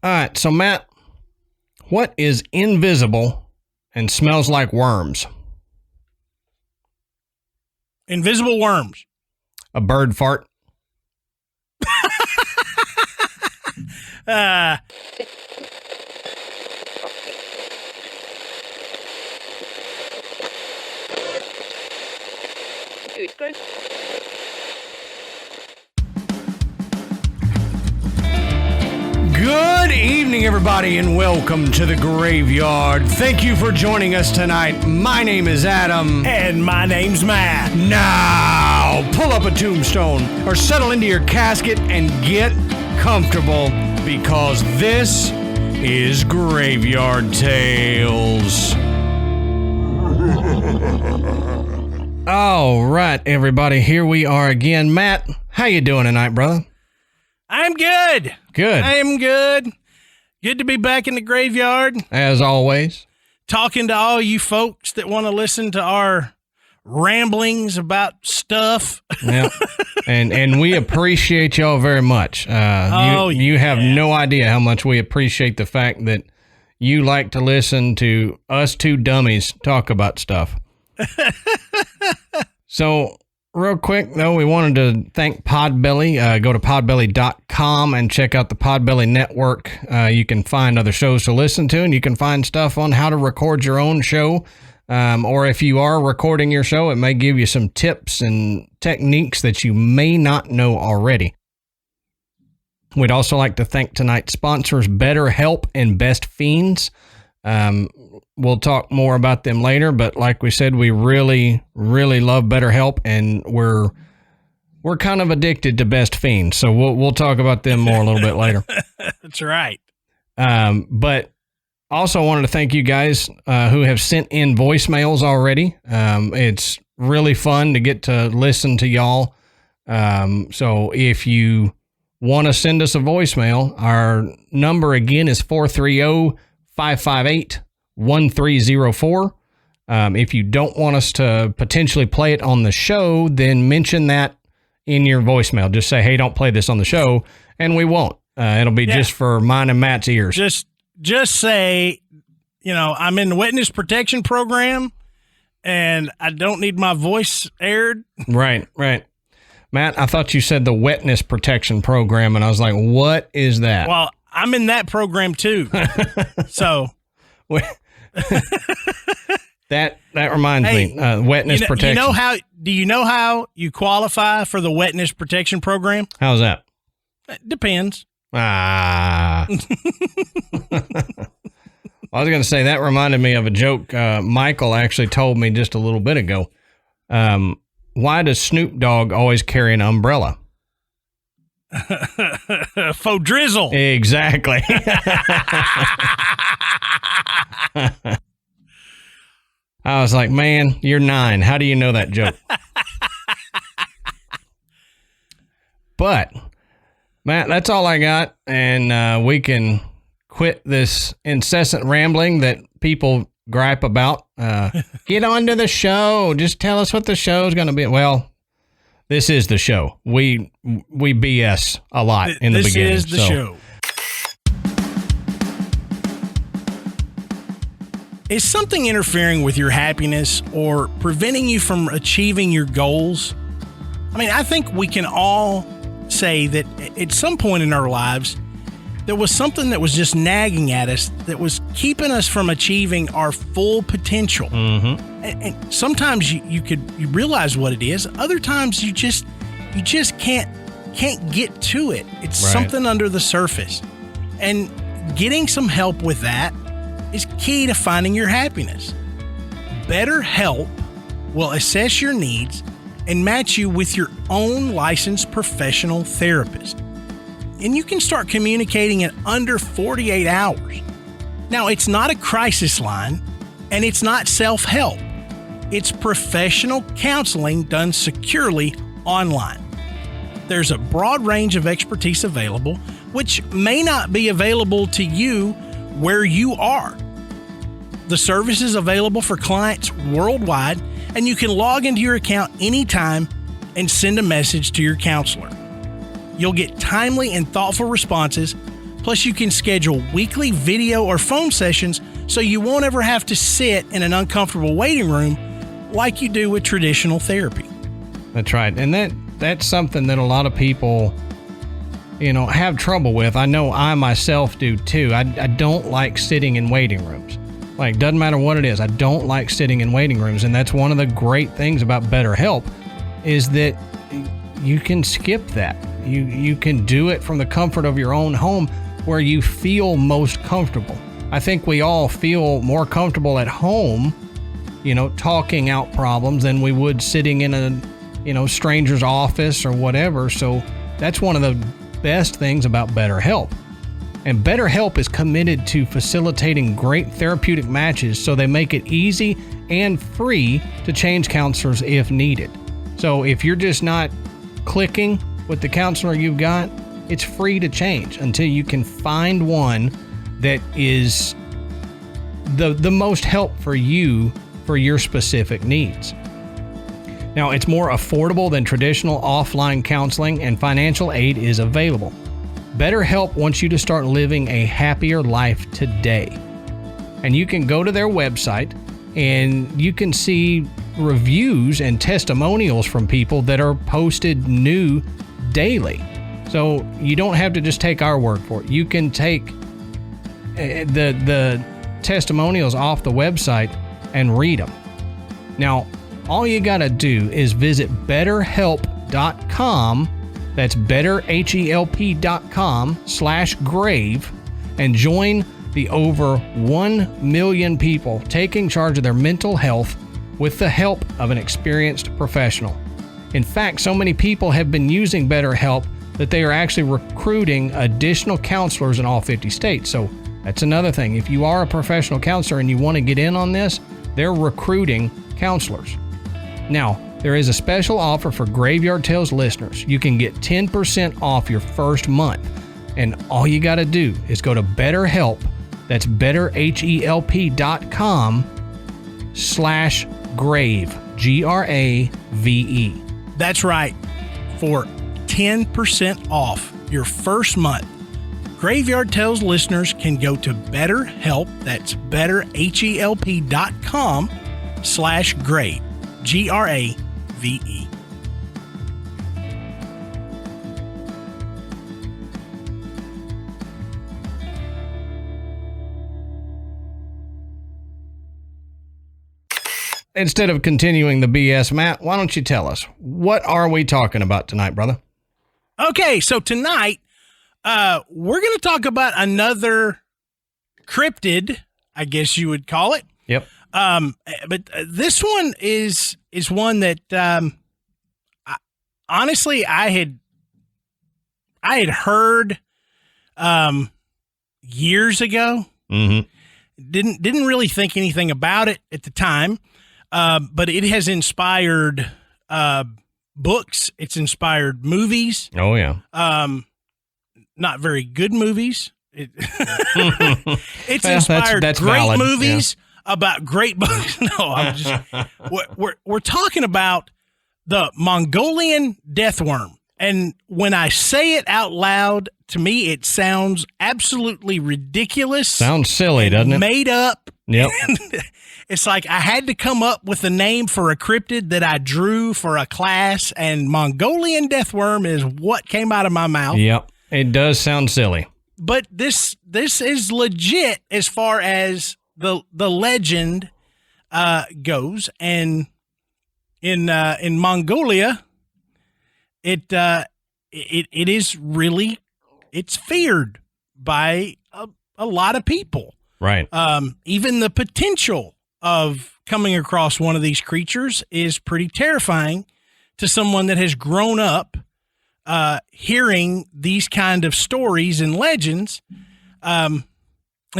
All right, so Matt, what is invisible and smells like worms? Invisible worms. A bird fart. Good evening, everybody, and welcome to the Graveyard. Thank you for joining us tonight. My name is Adam. And my name's Matt. Now, pull up a tombstone or settle into your casket and get comfortable because this is Graveyard Tales. All right, everybody, here we are again. Matt, how you doing tonight, brother? I'm good. Good. I am good. Good to be back in the graveyard. As always. Talking to all you folks that want to listen to our ramblings about stuff. Yeah. And we appreciate y'all very much. You have no idea how much we appreciate the fact that you like to listen to us two dummies talk about stuff. So, real quick, though, we wanted to thank Podbelly. Go to podbelly.com and check out the Podbelly network. You can find other shows to listen to, and you can find stuff on how to record your own show. Or if you are recording your show, it may give you some tips and techniques that you may not know already. We'd also like to thank tonight's sponsors, BetterHelp and Best Fiends. We'll talk more about them later, but like we said, we really, really love BetterHelp, and we're kind of addicted to Best Fiends, so we'll talk about them more a little bit later. That's right. But also wanted to thank you guys who have sent in voicemails already. It's really fun to get to listen to y'all. So if you want to send us a voicemail, our number again is 430-558-1304. If you don't want us to potentially play it on the show, then mention that in your voicemail. Just say, hey, don't play this on the show, and we won't. It'll be just for mine and Matt's ears. Just say, I'm in the witness protection program, and I don't need my voice aired. Right. Matt, I thought you said the wetness protection program, and I was like, what is that? Well, I'm in that program too. So... That reminds me, wetness protection. Do you know how you qualify for the wetness protection program? How's that? It depends. I was going to say, that reminded me of a joke Michael actually told me just a little bit ago. Why does Snoop Dogg always carry an umbrella? Faux drizzle. Exactly. I was like, man, you're 9. How do you know that joke? But, Matt, that's all I got. And we can quit this incessant rambling that people gripe about. Get on to the show. Just tell us what the show's going to be. Well, this is the show. We BS a lot in the beginning. This is the show. Is something interfering with your happiness or preventing you from achieving your goals? I mean, I think we can all say that at some point in our lives, there was something that was just nagging at us that was keeping us from achieving our full potential. Mm-hmm. And sometimes you realize what it is. Other times you just can't get to it. It's right. Something under the surface. And getting some help with that is key to finding your happiness. BetterHelp will assess your needs and match you with your own licensed professional therapist. And you can start communicating in under 48 hours. Now, it's not a crisis line, and it's not self-help. It's professional counseling done securely online. There's a broad range of expertise available, which may not be available to you where you are. The service is available for clients worldwide, and you can log into your account anytime and send a message to your counselor. You'll get timely and thoughtful responses Plus, you can schedule weekly video or phone sessions so you won't ever have to sit in an uncomfortable waiting room like you do with traditional therapy. That's right. And that's something that a lot of people, have trouble with. I know I myself do too. I don't like sitting in waiting rooms. Like, doesn't matter what it is. I don't like sitting in waiting rooms. And that's one of the great things about BetterHelp is that you can skip that. You can do it from the comfort of your own home where you feel most comfortable. I think we all feel more comfortable at home, talking out problems than we would sitting in a, stranger's office or whatever. So that's one of the best things about BetterHelp. And BetterHelp is committed to facilitating great therapeutic matches, so they make it easy and free to change counselors if needed. So if you're just not clicking with the counselor you've got, it's free to change until you can find one that is the most help for you for your specific needs. Now, it's more affordable than traditional offline counseling, and financial aid is available. BetterHelp wants you to start living a happier life today. And you can go to their website and you can see reviews and testimonials from people that are posted new daily. So you don't have to just take our word for it. You can take the testimonials off the website and read them. Now, all you got to do is visit betterhelp.com. That's betterhelp.com/grave and join the over 1 million people taking charge of their mental health with the help of an experienced professional. In fact, so many people have been using BetterHelp that they are actually recruiting additional counselors in all 50 states. So that's another thing. If you are a professional counselor and you want to get in on this, they're recruiting counselors. Now, there is a special offer for Graveyard Tales listeners. You can get 10% off your first month. And all you got to do is go to BetterHelp. That's betterhelp.com/grave, GRAVE. That's right. For 10% off your first month, Graveyard Tales listeners can go to BetterHelp. That's betterhelp.com/grave, GRAVE. Instead of continuing the BS, Matt, why don't you tell us, what are we talking about tonight, brother? Okay, so tonight, we're going to talk about another cryptid, I guess you would call it. Yep. But this one is one that, honestly, I had heard years ago. Mm-hmm. Didn't really think anything about it at the time. But it has inspired books. It's inspired movies. Oh, yeah. Not very good movies. It's Well, inspired that's great valid. movies about great books. No, I'm just we're talking about the Mongolian Death Worm. And when I say it out loud, to me, it sounds absolutely ridiculous. Sounds silly, doesn't it? Made up. Yep. It's like I had to come up with a name for a cryptid that I drew for a class, and Mongolian Death Worm is what came out of my mouth. Yep. It does sound silly. But this is legit as far as the legend goes, and in Mongolia, it is really, it's feared by a lot of people. Right. Even the potential of coming across one of these creatures is pretty terrifying to someone that has grown up hearing these kind of stories and legends. And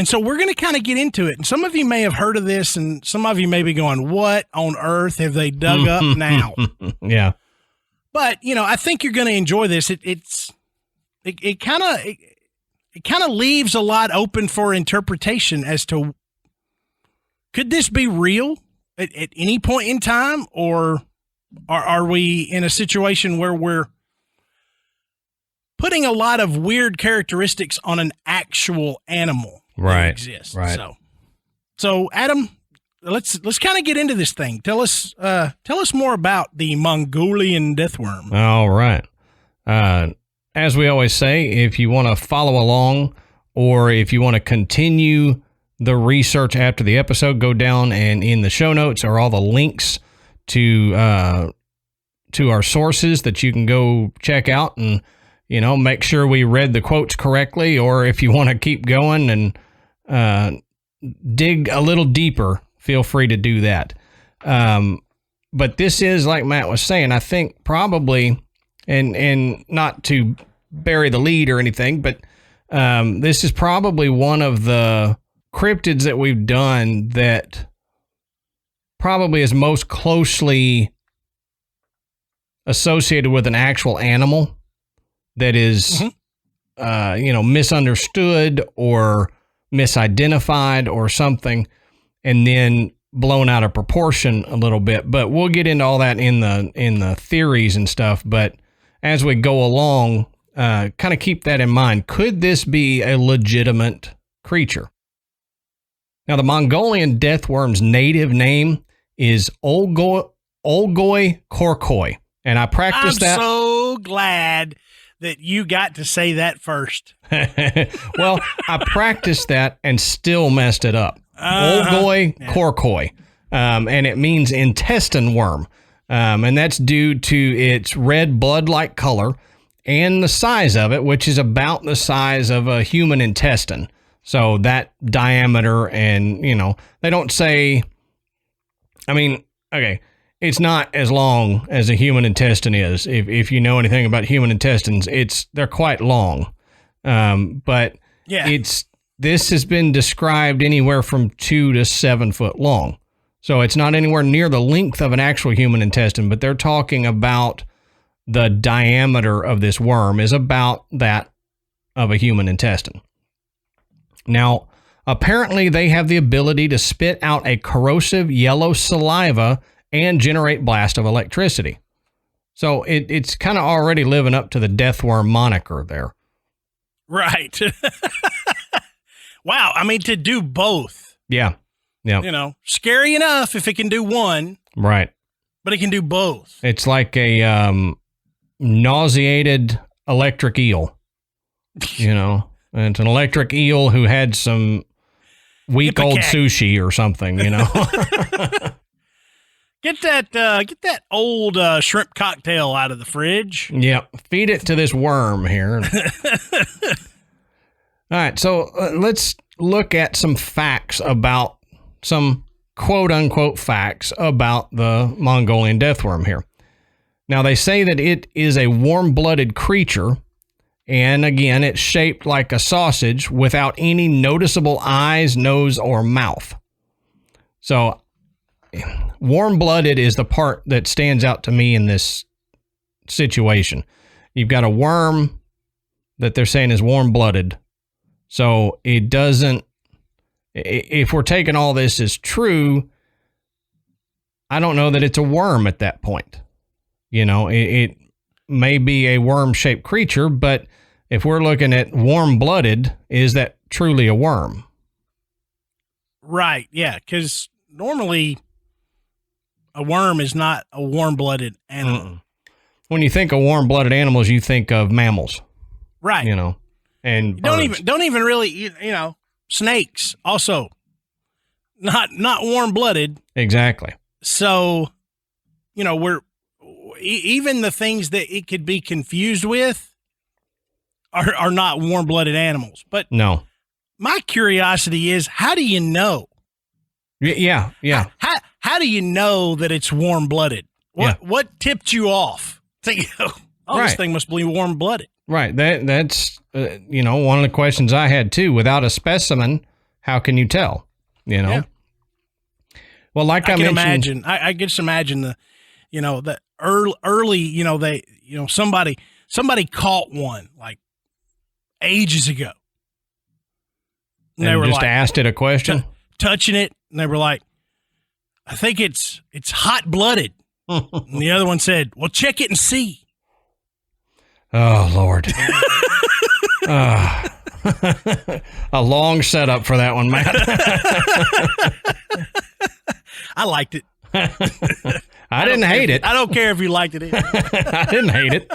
so we're going to kind of get into it. And some of you may have heard of this, and some of you may be going, what on earth have they dug up now? Yeah. But, I think you're going to enjoy this. It kind of leaves a lot open for interpretation as to, could this be real at any point in time, or are we in a situation where we're putting a lot of weird characteristics on an actual animal that exists. Right. So Adam, let's kind of get into this thing. Tell us more about the Mongolian Death Worm. All right. As we always say, if you want to follow along or if you want to continue the research after the episode, go down and in the show notes are all the links to our sources that you can go check out and, make sure we read the quotes correctly, or if you want to keep going and dig a little deeper, feel free to do that. But this is, like Matt was saying, I think probably, and not to bury the lead or anything, but this is probably one of the cryptids that we've done that probably is most closely associated with an actual animal that is, misunderstood or misidentified or something, and then blown out of proportion a little bit. But we'll get into all that in the theories and stuff. But as we go along, kind of keep that in mind. Could this be a legitimate creature? Now, the Mongolian death worm's native name is Olgoi korkoi, and I practiced that. I'm so glad that you got to say that first. Well, I practiced that and still messed it up. Olgoi korkoi, and it means intestine worm, and that's due to its red blood-like color and the size of it, which is about the size of a human intestine. So that diameter, and they don't say. I mean, okay, it's not as long as a human intestine is. If you know anything about human intestines, they're quite long. But yeah, this has been described anywhere from 2 to 7 foot long. So it's not anywhere near the length of an actual human intestine, but they're talking about the diameter of this worm is about that of a human intestine. Now, apparently they have the ability to spit out a corrosive yellow saliva and generate blast of electricity. So it's kind of already living up to the death worm moniker there. Right. Wow. I mean, to do both. Yeah. Scary enough if it can do one. Right. But it can do both. It's like a nauseated electric eel. And it's an electric eel who had some week-old sushi or something, Get that old shrimp cocktail out of the fridge. Yep. Feed it to this worm here. All right. So let's look at some facts about some quote unquote facts about the Mongolian death worm here. Now, they say that it is a warm-blooded creature. And again, it's shaped like a sausage without any noticeable eyes, nose, or mouth. So warm-blooded is the part that stands out to me in this situation. You've got a worm that they're saying is warm-blooded. So it doesn't, if we're taking all this as true, I don't know that it's a worm at that point. It may be a worm-shaped creature, but if we're looking at warm-blooded, is that truly a worm? Right, yeah, because normally a worm is not a warm-blooded animal. Mm-mm. When you think of warm-blooded animals, you think of mammals. Right. And don't even really, snakes also not warm-blooded. Exactly. So, we're even the things that it could be confused with are not warm-blooded animals. But no, my curiosity is, how do you know? Yeah. How do you know that it's warm-blooded? What tipped you off? This thing must be warm-blooded. Right. That's one of the questions I had too. Without a specimen, how can you tell? Yeah. Well, like I mentioned, I can just imagine the early, somebody caught one like ages ago. And they were just asked it a question, touching it, and they were like, "I think it's hot blooded." And the other one said, "Well, check it and see." Oh, Lord. A long setup for that one, Matt. I liked it. I didn't hate it. I don't care if you liked it. I didn't hate it.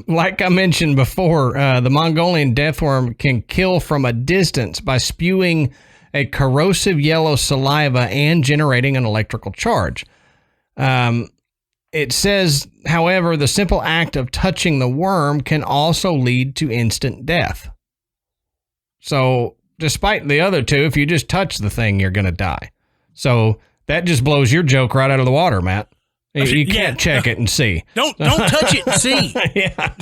Like I mentioned before, the Mongolian death worm can kill from a distance by spewing a corrosive yellow saliva and generating an electrical charge. It says, however, the simple act of touching the worm can also lead to instant death. So, despite the other two, if you just touch the thing, you're going to die. So, that just blows your joke right out of the water, Matt. You can't check it and see. Don't touch it and see. Yeah.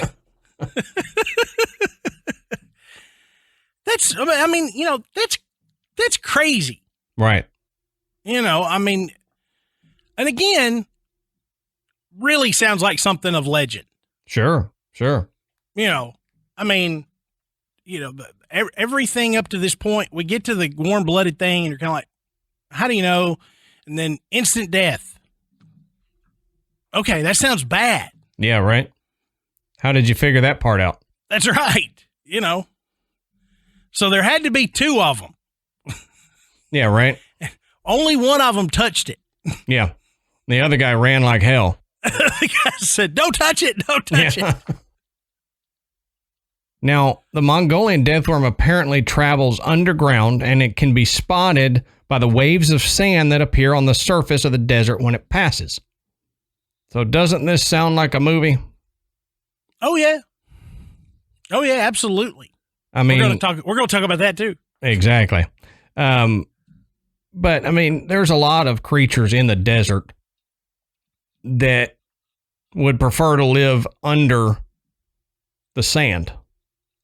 That's crazy. Right. And again, really sounds like something of legend. Sure. Everything up to this point, we get to the warm-blooded thing, and you're kind of like, how do you know? And then instant death. Okay, that sounds bad. Yeah, right. How did you figure that part out? That's right. So there had to be two of them. Yeah, right. Only one of them touched it. Yeah. The other guy ran like hell. The guy said, don't touch it. Don't touch it. Now, the Mongolian death worm apparently travels underground, and it can be spotted by the waves of sand that appear on the surface of the desert when it passes. So doesn't this sound like a movie? Oh, yeah. Oh, yeah, absolutely. I mean, we're going to talk about that too. Exactly. But there's a lot of creatures in the desert that would prefer to live under the sand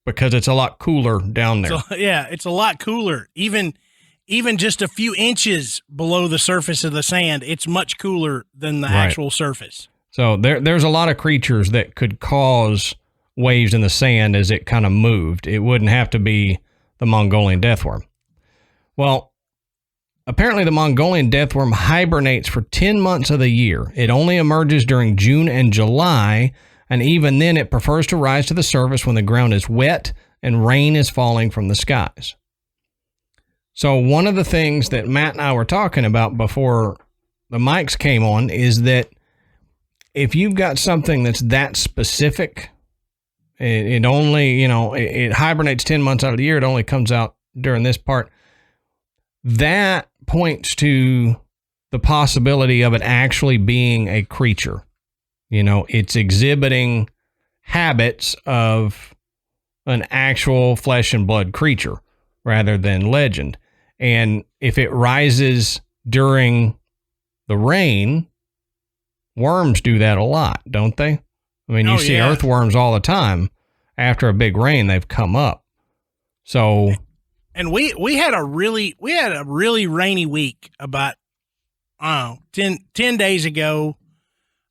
because it's a lot cooler down there. So, yeah, it's a lot cooler. Even just a few inches below the surface of the sand, it's much cooler than the actual surface. So there's a lot of creatures that could cause waves in the sand as it kind of moved. It wouldn't have to be the Mongolian death worm. Well, apparently the Mongolian death worm hibernates for 10 months of the year. It only emerges during June and July, and even then it prefers to rise to the surface when the ground is wet and rain is falling from the skies. So one of the things that Matt and I were talking about before the mics came on is that if you've got something that's that specific, it only, it hibernates 10 months out of the year. It only comes out during this part. That points to the possibility of it actually being a creature. It's exhibiting habits of an actual flesh and blood creature rather than legend. And if it rises during the rain, worms do that a lot, don't they? You see earthworms all the time. After a big rain, they've come up. So, and we had a really rainy week about 10 days ago.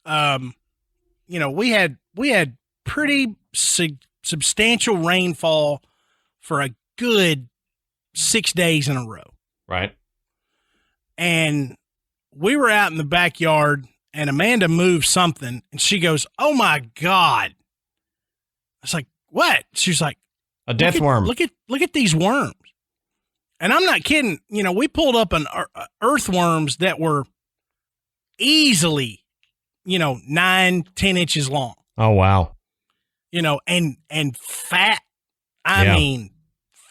We had pretty substantial rainfall for a good 6 days in a row. Right. And we were out in the backyard, and Amanda moved something, and she goes, "Oh my God." I was like, "What?" She's like, "A death worm. Look at these worms." And I'm not kidding. We pulled up earthworms that were easily, 9-10 inches long. Oh, wow. And fat. I mean,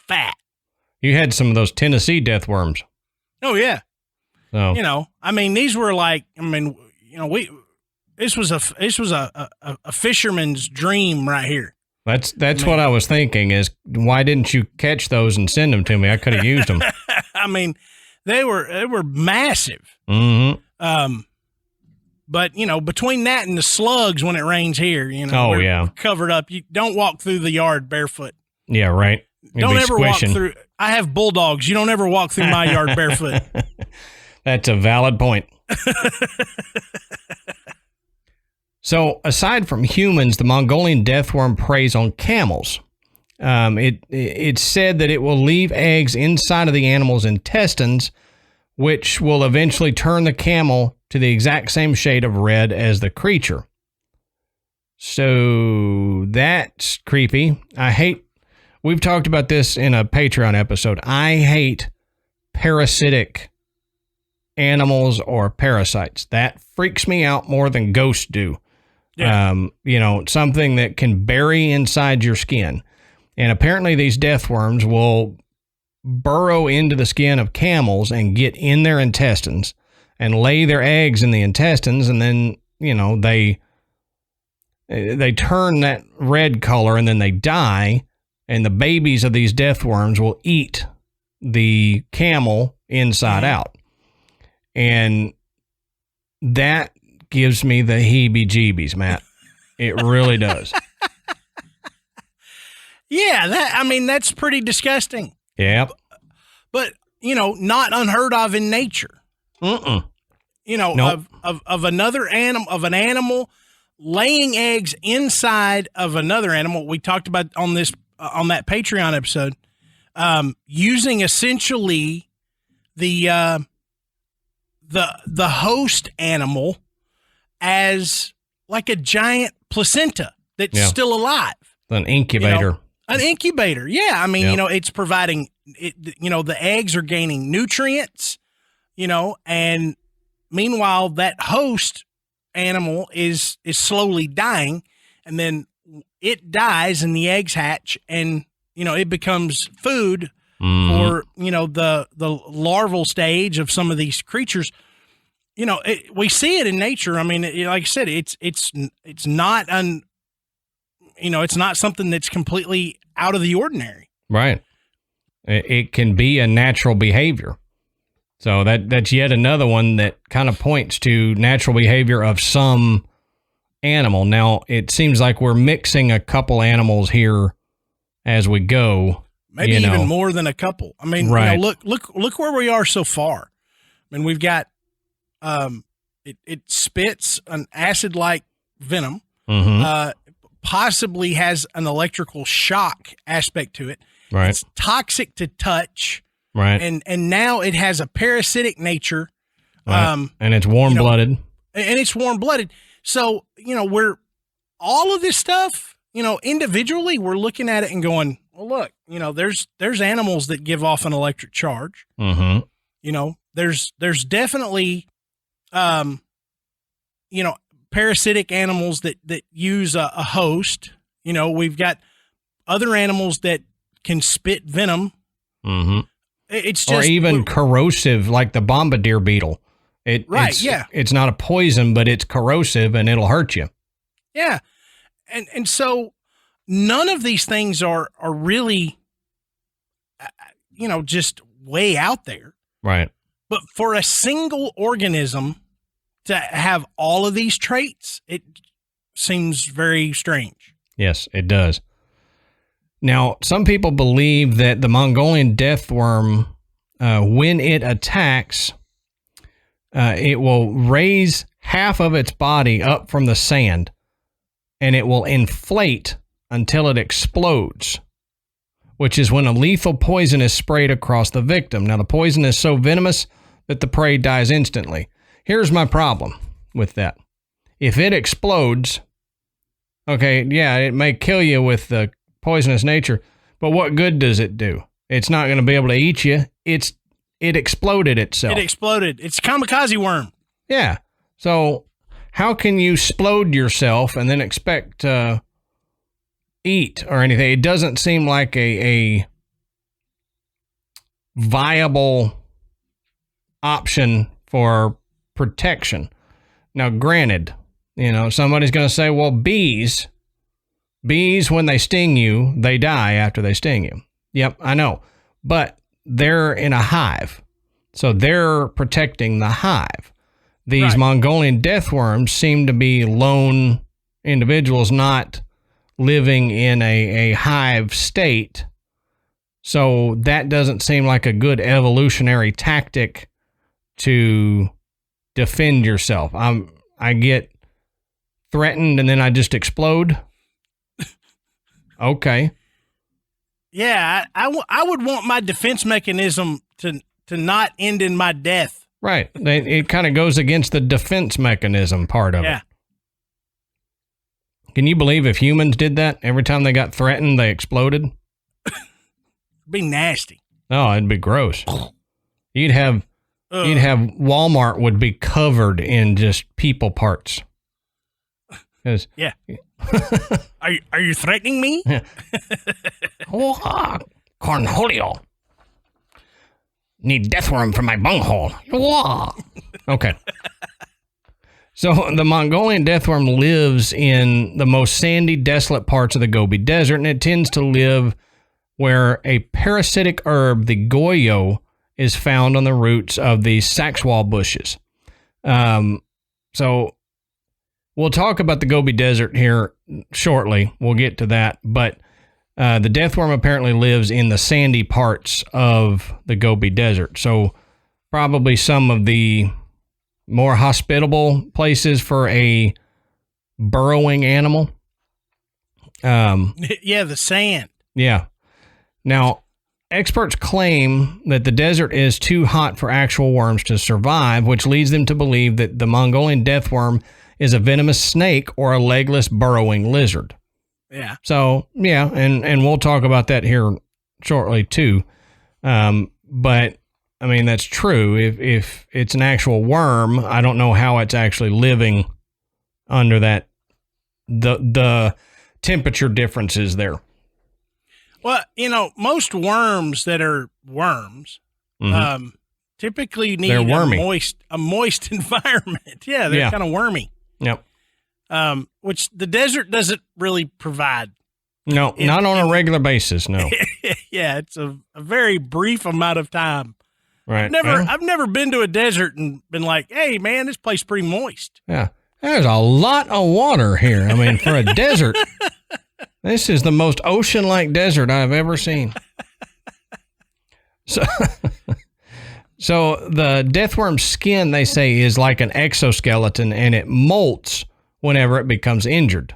fat. You had some of those Tennessee death worms. Oh, yeah. So, these were like, this was a fisherman's dream right here. That's what I was thinking is, why didn't you catch those and send them to me? I could have used them. They were massive. Mm-hmm. But between that and the slugs when it rains here, we're covered up. You don't walk through the yard barefoot. Yeah, right. Don't ever walk through. I have bulldogs. You don't ever walk through my yard barefoot. That's a valid point. So, aside from humans, the Mongolian death worm preys on camels. It's said that it will leave eggs inside of the animal's intestines, which will eventually turn the camel to the exact same shade of red as the creature. So that's creepy. We've talked about this in a Patreon episode. I hate parasitic animals or parasites. That freaks me out more than ghosts do. Yeah. Something that can bury inside your skin. And apparently these death worms will burrow into the skin of camels and get in their intestines and lay their eggs in the intestines. And then, they turn that red color and then they die. And the babies of these death worms will eat the camel inside out. And that gives me the heebie-jeebies, Matt. It really does. Yeah, that's pretty disgusting. Yep. But, not unheard of in nature. Nope. Of another animal laying eggs inside of another animal. We talked about on that Patreon episode, using essentially the host animal as like a giant placenta that's still alive. An incubator. An incubator. Yeah. It's providing the eggs are gaining nutrients, and meanwhile that host animal is slowly dying, and then it dies and the eggs hatch, and it becomes food for the larval stage of some of these creatures. We see it in nature. Like I said, it's not it's not something that's completely out of the ordinary. Right. It can be a natural behavior. So that's yet another one that kind of points to natural behavior of some animal. Now, it seems like we're mixing a couple animals here as we go. Maybe even more than a couple. Right. Look where we are so far. We've got it spits an acid-like venom. Mm-hmm. Possibly has an electrical shock aspect to it. Right. It's toxic to touch. Right. And now it has a parasitic nature. Right. And it's warm-blooded. And it's warm-blooded. So, we're all of this stuff, individually, we're looking at it and going, well, look, there's animals that give off an electric charge. Mm-hmm. There's definitely, parasitic animals that use a host. We've got other animals that can spit venom. Mm-hmm. It's just, or even corrosive, like the bombardier beetle. It's not a poison, but it's corrosive and it'll hurt you. Yeah. And so none of these things are really, just way out there. Right. But for a single organism to have all of these traits, it seems very strange. Yes, it does. Now, some people believe that the Mongolian death worm, when it attacks, it will raise half of its body up from the sand, and it will inflate until it explodes, which is when a lethal poison is sprayed across the victim. Now, the poison is so venomous that the prey dies instantly. Here's my problem with that. If it explodes, okay, yeah, it may kill you with the poisonous nature, but what good does it do? It's not going to be able to eat you. It exploded itself. It exploded. It's a kamikaze worm. Yeah. So how can you explode yourself and then expect to eat or anything? It doesn't seem like a viable option for protection. Now, granted, somebody's going to say, well, bees, when they sting you, they die after they sting you. Yep, I know. But they're in a hive. So they're protecting the hive. These right. Mongolian death worms seem to be lone individuals not living in a hive state. So that doesn't seem like a good evolutionary tactic to defend yourself. I get threatened and then I just explode. Okay. Yeah, I would want my defense mechanism to not end in my death. Right. It kind of goes against the defense mechanism part of it. Can you believe if humans did that? Every time they got threatened, they exploded? It'd be nasty. Oh, it'd be gross. You'd have Walmart would be covered in just people parts. Yeah. Are you threatening me? Oh, Cornholio. Need death worm for my bunghole. Okay. So the Mongolian death worm lives in the most sandy, desolate parts of the Gobi Desert, and it tends to live where a parasitic herb, the goyo, is found on the roots of the saxwall bushes. So we'll talk about the Gobi Desert here shortly. We'll get to that. But the death worm apparently lives in the sandy parts of the Gobi Desert. So probably some of the more hospitable places for a burrowing animal. Yeah, the sand. Yeah. Now, experts claim that the desert is too hot for actual worms to survive, which leads them to believe that the Mongolian death worm is a venomous snake or a legless burrowing lizard. Yeah. So, yeah, and we'll talk about that here shortly, too. But, I mean, that's true. If it's an actual worm, I don't know how it's actually living under that, the temperature differences there. Well, most worms that are worms typically need a moist environment. Yeah, they're kind of wormy. Yep. Which the desert doesn't really provide. No, not on a regular basis, no. Yeah, it's a very brief amount of time. Right. I've never been to a desert and been like, hey, man, this place is pretty moist. Yeah. There's a lot of water here. I mean, for a desert, this is the most ocean-like desert I've ever seen. So the deathworm's skin, they say, is like an exoskeleton, and it molts whenever it becomes injured.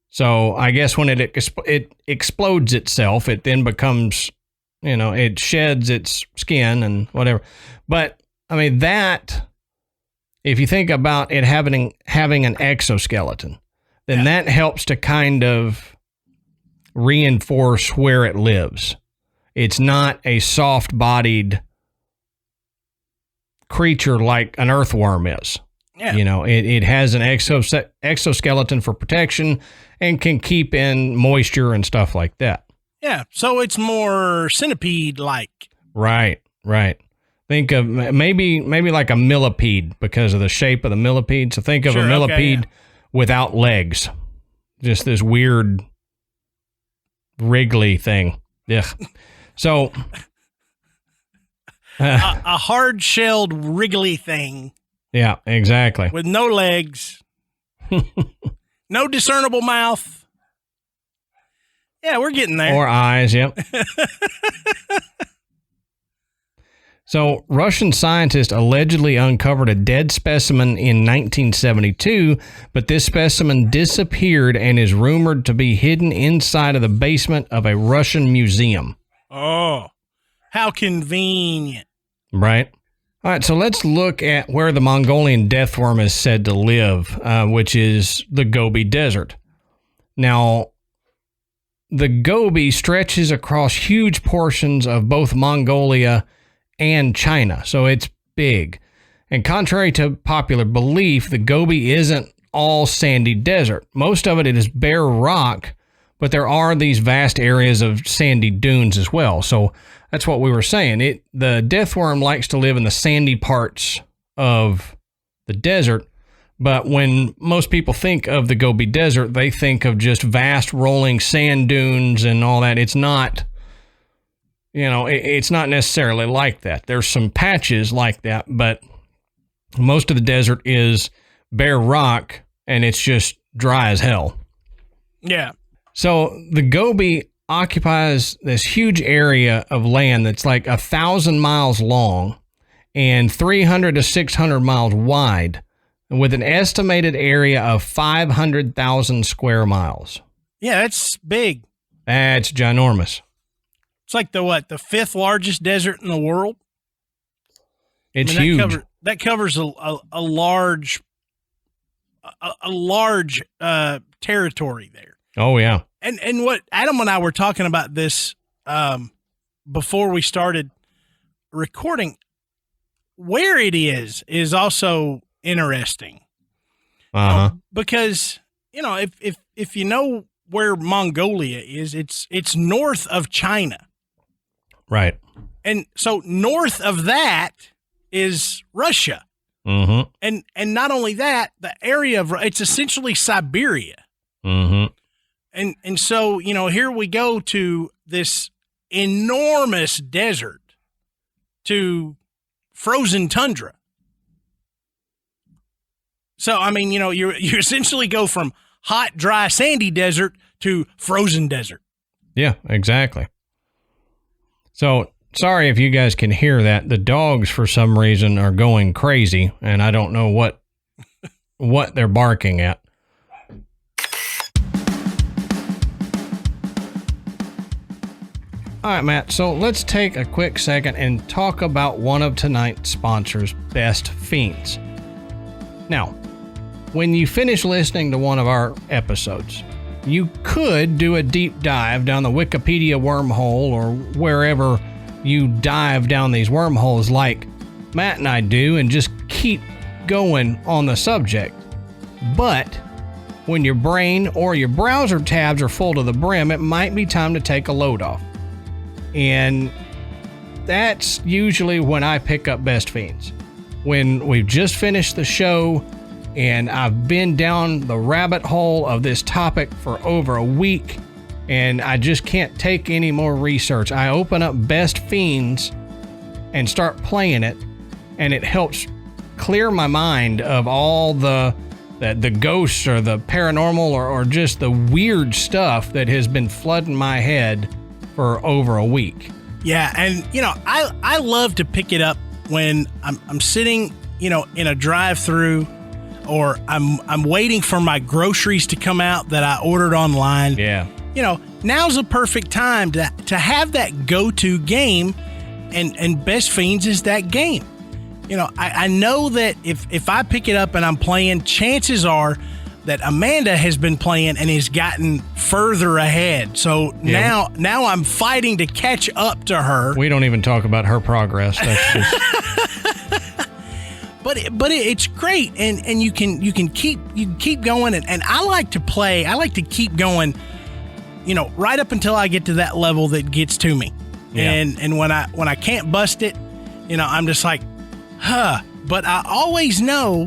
So I guess when it explodes itself, it then becomes, it sheds its skin and whatever. But, I mean, that, if you think about it having an exoskeleton, then that helps to kind of reinforce where it lives. It's not a soft-bodied creature like an earthworm is. Yeah. It has an exoskeleton for protection and can keep in moisture and stuff like that. Yeah, so it's more centipede-like. Right. Think of maybe like a millipede because of the shape of the millipede. So think of a millipede without legs. Just this weird wriggly thing. Yeah. So a hard-shelled wriggly thing. Yeah, exactly. With no legs, no discernible mouth. Yeah, we're getting there. Or eyes, yep. So, Russian scientists allegedly uncovered a dead specimen in 1972, but this specimen disappeared and is rumored to be hidden inside of the basement of a Russian museum. Oh, how convenient. Right. All right, so let's look at where the Mongolian death worm is said to live, which is the Gobi Desert. Now, the Gobi stretches across huge portions of both Mongolia and China, so it's big. And contrary to popular belief, the Gobi isn't all sandy desert. Most of it is bare rock, but there are these vast areas of sandy dunes as well. So that's what we were saying. The death worm likes to live in the sandy parts of the desert, but when most people think of the Gobi Desert, they think of just vast rolling sand dunes and all that. It's not, it's not necessarily like that. There's some patches like that, but most of the desert is bare rock and it's just dry as hell. Yeah. So the Gobi occupies this huge area of land that's like 1,000 miles long and 300 to 600 miles wide, with an estimated area of 500,000 square miles. Yeah, that's big. That's ginormous. It's like the fifth largest desert in the world. It's huge. That covers a large a large territory there. Oh, yeah. And what Adam and I were talking about this before we started recording, where it is also interesting. Because, if you know where Mongolia is, it's north of China. Right. And so north of that is Russia. Mm-hmm. And not only that, the area of it's essentially Siberia. Mm-hmm. And so, here we go to this enormous desert to frozen tundra. So, I mean, you essentially go from hot, dry, sandy desert to frozen desert. Yeah, exactly. So, sorry if you guys can hear that. The dogs, for some reason, are going crazy, and I don't know what they're barking at. All right, Matt, so let's take a quick second and talk about one of tonight's sponsors, Best Fiends. Now, when you finish listening to one of our episodes, you could do a deep dive down the Wikipedia wormhole or wherever you dive down these wormholes like Matt and I do and just keep going on the subject. But when your brain or your browser tabs are full to the brim, it might be time to take a load off. And that's usually when I pick up Best Fiends. When we've just finished the show and I've been down the rabbit hole of this topic for over a week and I just can't take any more research, I open up Best Fiends and start playing it, and it helps clear my mind of all the ghosts or the paranormal or just the weird stuff that has been flooding my head for over a week. Yeah, and I love to pick it up when I'm sitting, in a drive-through, or I'm waiting for my groceries to come out that I ordered online. Yeah. Now's the perfect time to have that go-to game, and Best Fiends is that game. I know that if I pick it up and I'm playing, chances are that Amanda has been playing and has gotten further ahead. So now I'm fighting to catch up to her. We don't even talk about her progress. That's just... But it's great, and you can keep going, and I like to play. I like to keep going, right up until I get to that level that gets to me. Yeah. And when I can't bust it, I'm just like, But I always know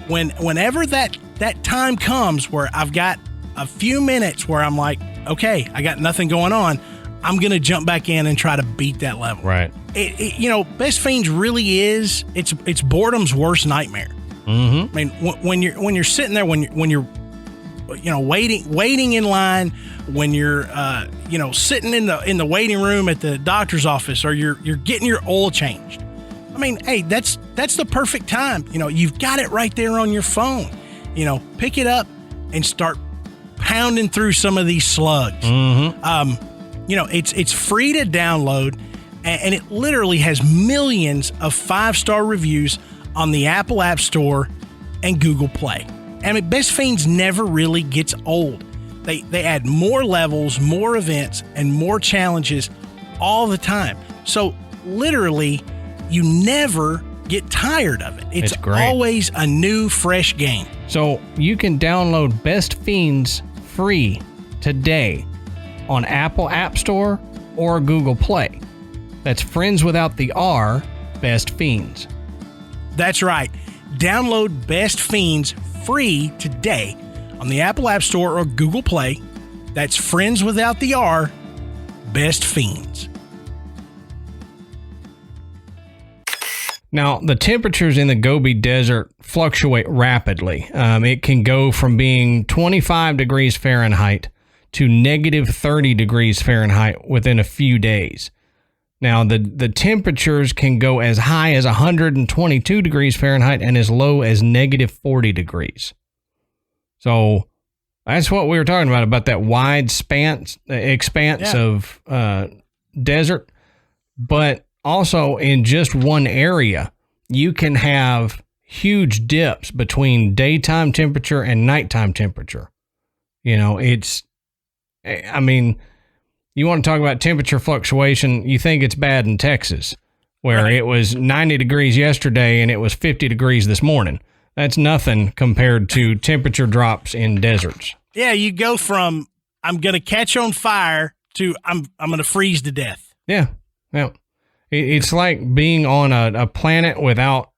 whenever that time comes where I've got a few minutes where I'm like, okay, I got nothing going on, I'm going to jump back in and try to beat that level. Right. Best Fiends really is, it's boredom's worst nightmare. Mm-hmm. I mean, when you're sitting there, when you're waiting in line, when you're sitting in the waiting room at the doctor's office, or you're getting your oil changed. I mean, hey, that's the perfect time. You've got it right there on your phone. Pick it up and start pounding through some of these slugs. Mm-hmm. It's free to download, and it literally has millions of 5-star reviews on the Apple App Store and Google Play. I mean, Best Fiends never really gets old. They add more levels, more events, and more challenges all the time. So literally, you never get tired of it. It's always a new, fresh game. So you can download Best Fiends free today on Apple App Store or Google Play. That's Friends without the R, Best Fiends. That's right. Download Best Fiends free today on the Apple App Store or Google Play. That's Friends without the R, Best Fiends. Now, the temperatures in the Gobi Desert fluctuate rapidly. It can go from being 25 degrees Fahrenheit to negative 30 degrees Fahrenheit within a few days. Now, the temperatures can go as high as 122 degrees Fahrenheit and as low as negative 40 degrees. So that's what we were talking about that wide expanse of desert. But also in just one area, you can have huge dips between daytime temperature and nighttime temperature. You know, I mean, you want to talk about temperature fluctuation, you think it's bad in Texas, where it was 90 degrees yesterday and it was 50 degrees this morning. That's nothing compared to temperature drops in deserts. Yeah, you go from I'm going to catch on fire to I'm going to freeze to death. Yeah. Yeah. It's like being on a planet without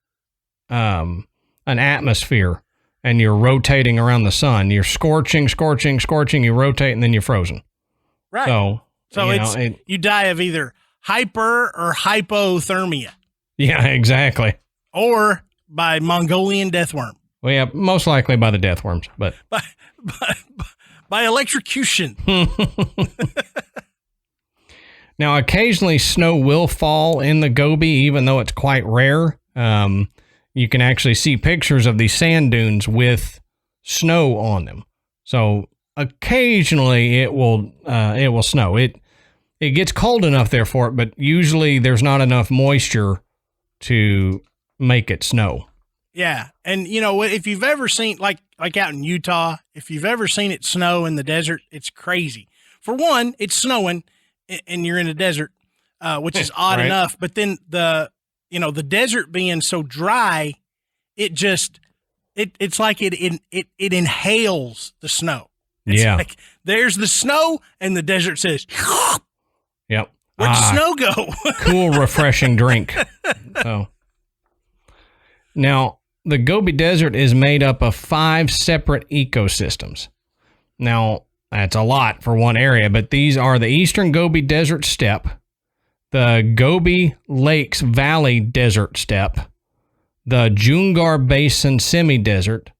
an atmosphere, and you're rotating around the sun. You're scorching, you rotate, and then you're frozen. Right. So you die of either hyper or hypothermia. Yeah, exactly. Or by Mongolian Death Worm. Well, yeah, most likely by the death worms, but by electrocution. Now, occasionally snow will fall in the Gobi, even though it's quite rare. You can actually see pictures of these sand dunes with snow on them. So occasionally it will snow. It gets cold enough there for it, but usually there's not enough moisture to make it snow. Yeah. And you know, if you've ever seen like out in Utah, if you've ever seen it snow in the desert, it's crazy. For one, it's snowing and you're in a desert, which is odd enough, but then the desert being so dry, it's like it inhales the snow. It's like there's the snow and the desert says, yep. Where'd the snow go? Cool, refreshing drink. So now the Gobi Desert is made up of 5 separate ecosystems. Now that's a lot for one area, but these are the Eastern Gobi Desert Steppe, the Gobi Lakes Valley Desert Steppe, the Jungar Basin Semi-Desert,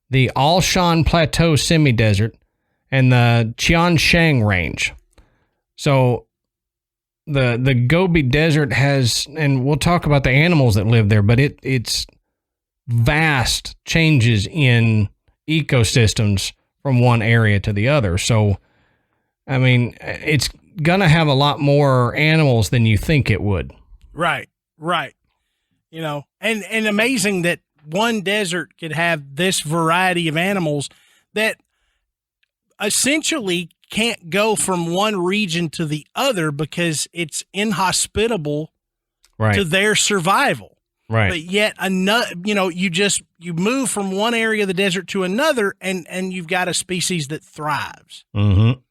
the Alshan Plateau Semi-Desert, and the Tianshan Range. So the Gobi Desert has, and we'll talk about the animals that live there, but it's vast changes in ecosystems from one area to the other. So, I mean, it's going to have a lot more animals than you think it would. Right. You know, and amazing that one desert could have this variety of animals that essentially can't go from one region to the other because it's inhospitable to their survival. Right. But yet another, you move from one area of the desert to another and you've got a species that thrives. Mm-hmm.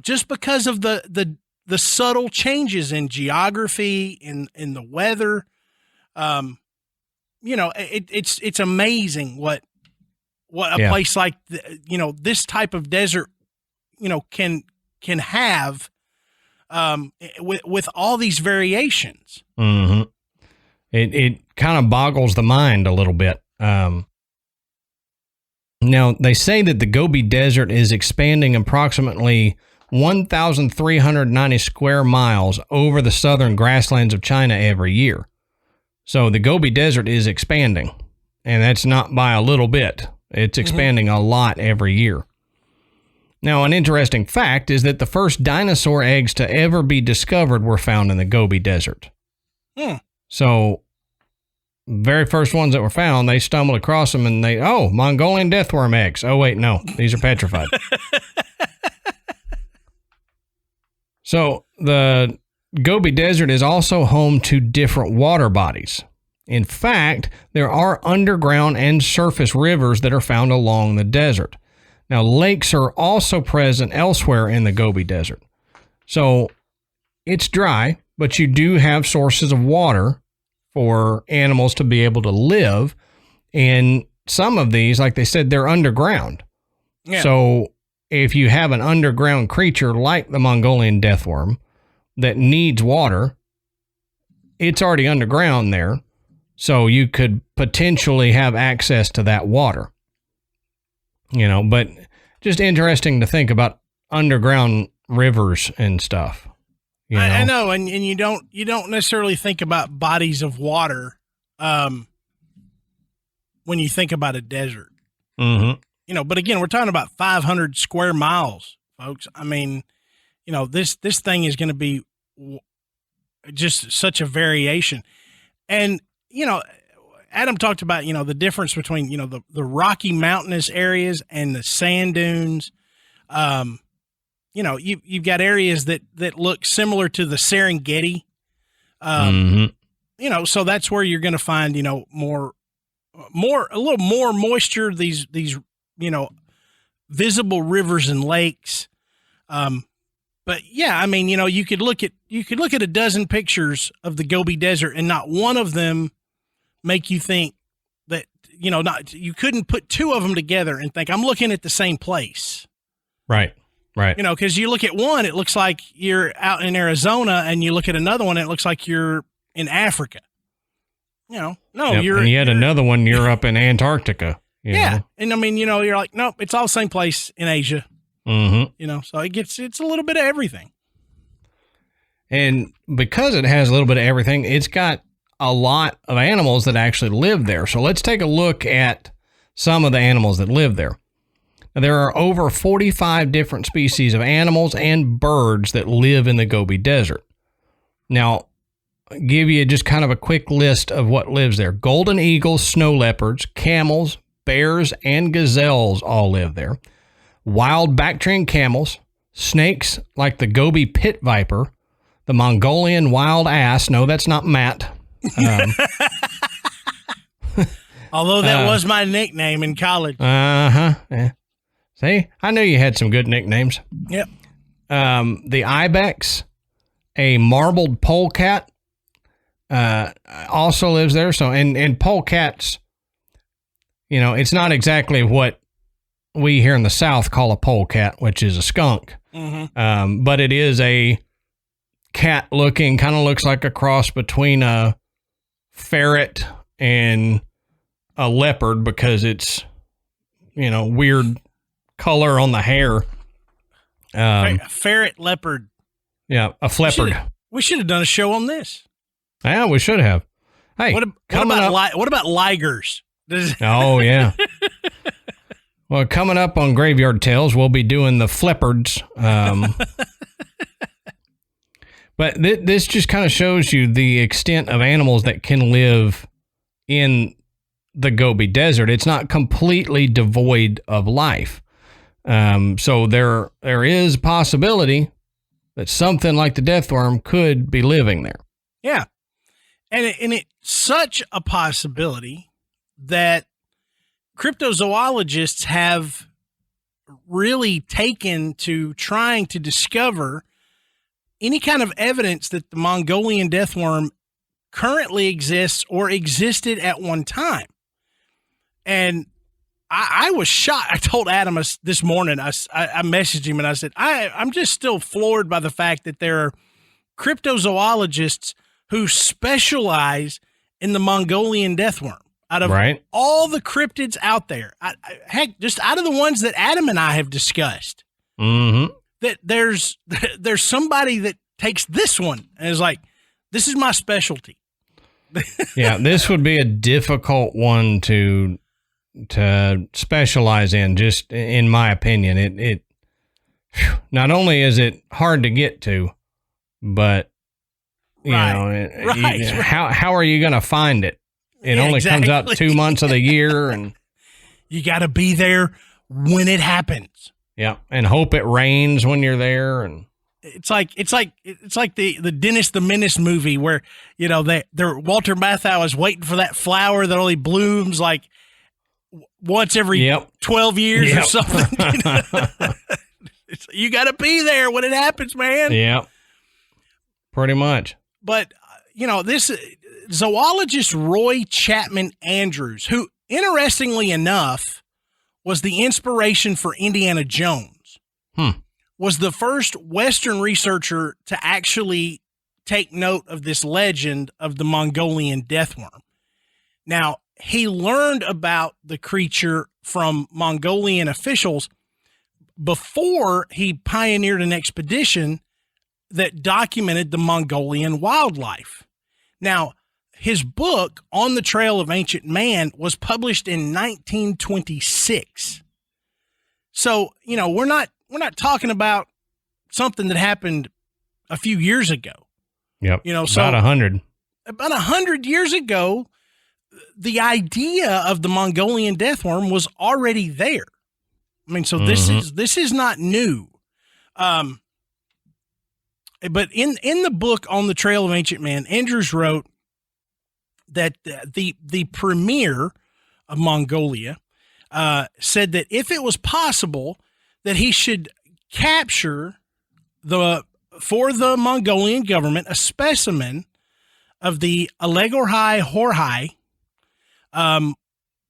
Just because of the subtle changes in geography, in the weather. It's amazing what a place like this type of desert, can have, with all these variations. Mm-hmm. It kind of boggles the mind a little bit. Now they say that the Gobi Desert is expanding approximately 1,390 square miles over the southern grasslands of China every year. So the Gobi Desert is expanding, and that's not by a little bit. It's expanding a lot every year. Now, an interesting fact is that the first dinosaur eggs to ever be discovered were found in the Gobi Desert. So, very first ones that were found, they stumbled across them and Mongolian Death Worm eggs. Oh, wait, no, these are petrified. So, the Gobi Desert is also home to different water bodies. In fact, there are underground and surface rivers that are found along the desert. Now, lakes are also present elsewhere in the Gobi Desert. So, it's dry, but you do have sources of water for animals to be able to live. And some of these, like they said, they're underground. Yeah. So, if you have an underground creature like the Mongolian Death Worm that needs water, it's already underground there. So you could potentially have access to that water, but just interesting to think about underground rivers and stuff. I know. And you don't necessarily think about bodies of water, when you think about a desert, but again, we're talking about 500 square miles, folks. I mean, this thing is going to be just such a variation. And, Adam talked about, the difference between, the rocky mountainous areas and the sand dunes. You've got areas that look similar to the Serengeti. So that's where you're going to find, a little more moisture, these, visible rivers and lakes. But yeah, I mean, you could look at a dozen pictures of the Gobi Desert and not one of them make you think that, you couldn't put two of them together and think I'm looking at the same place. Right. Cause you look at one, it looks like you're out in Arizona, and you look at another one, it looks like you're in Africa. No, you're, and yet another one, you're up in Antarctica. Yeah. And I mean, you're like, nope, it's all the same place in Asia. Mm-hmm. So it's a little bit of everything. And because it has a little bit of everything, it's got a lot of animals that actually live there. So let's take a look at some of the animals that live there. Now, there are over 45 different species of animals and birds that live in the Gobi Desert. Now, I'll give you just kind of a quick list of what lives there. Golden eagles, snow leopards, camels, bears, and gazelles all live there. Wild Bactrian camels, snakes like the Gobi pit viper, the Mongolian wild ass. No, that's not Matt. Although that was my nickname in college. Yeah. See, I knew you had some good nicknames. Yep. The ibex, a marbled polecat, also lives there. So, and polecats, it's not exactly what we here in the South call a polecat, which is a skunk. Mm-hmm. But it is a cat looking, kind of looks like a cross between a ferret and a leopard because it's, weird color on the hair. Ferret, leopard. Yeah, a fleppard. We should have done a show on this. Yeah, we should have. Hey, what about ligers? Oh, yeah. Well, coming up on Graveyard Tales, we'll be doing the fleppards. But this just kind of shows you the extent of animals that can live in the Gobi Desert. It's not completely devoid of life. So there is a possibility that something like the death worm could be living there. Yeah. And it's such a possibility that cryptozoologists have really taken to trying to discover any kind of evidence that the Mongolian death worm currently exists or existed at one time. And I was shocked. I told Adam this morning, I messaged him and I said, I'm just still floored by the fact that there are cryptozoologists who specialize in the Mongolian death worm. Out of all the cryptids out there, heck, just out of the ones that Adam and I have discussed, that there's somebody that takes this one and is like, this is my specialty. Yeah, this would be a difficult one to specialize in, just in my opinion. It not only is it hard to get to, but how are you going to find it? It only comes out 2 months of the year, and you got to be there when it happens. Yeah, and hope it rains when you're there. And it's like the Dennis the Menace movie where they're Walter Matthau is waiting for that flower that only blooms like once every 12 years or something. You got to be there when it happens, man. Yeah, pretty much. But this zoologist Roy Chapman Andrews, who interestingly enough was the inspiration for Indiana Jones, was the first Western researcher to actually take note of this legend of the Mongolian death worm. Now, he learned about the creature from Mongolian officials before he pioneered an expedition that documented the Mongolian wildlife. Now, his book, On the Trail of Ancient Man, was published in 1926. So, we're not talking about something that happened a few years ago. Yep. About 100. About 100 years ago, the idea of the Mongolian death worm was already there. I mean, so this is not new. But in the book On the Trail of Ancient Man, Andrews wrote that the premier of Mongolia said that if it was possible, that he should capture for the Mongolian government a specimen of the Alegorhai horhai,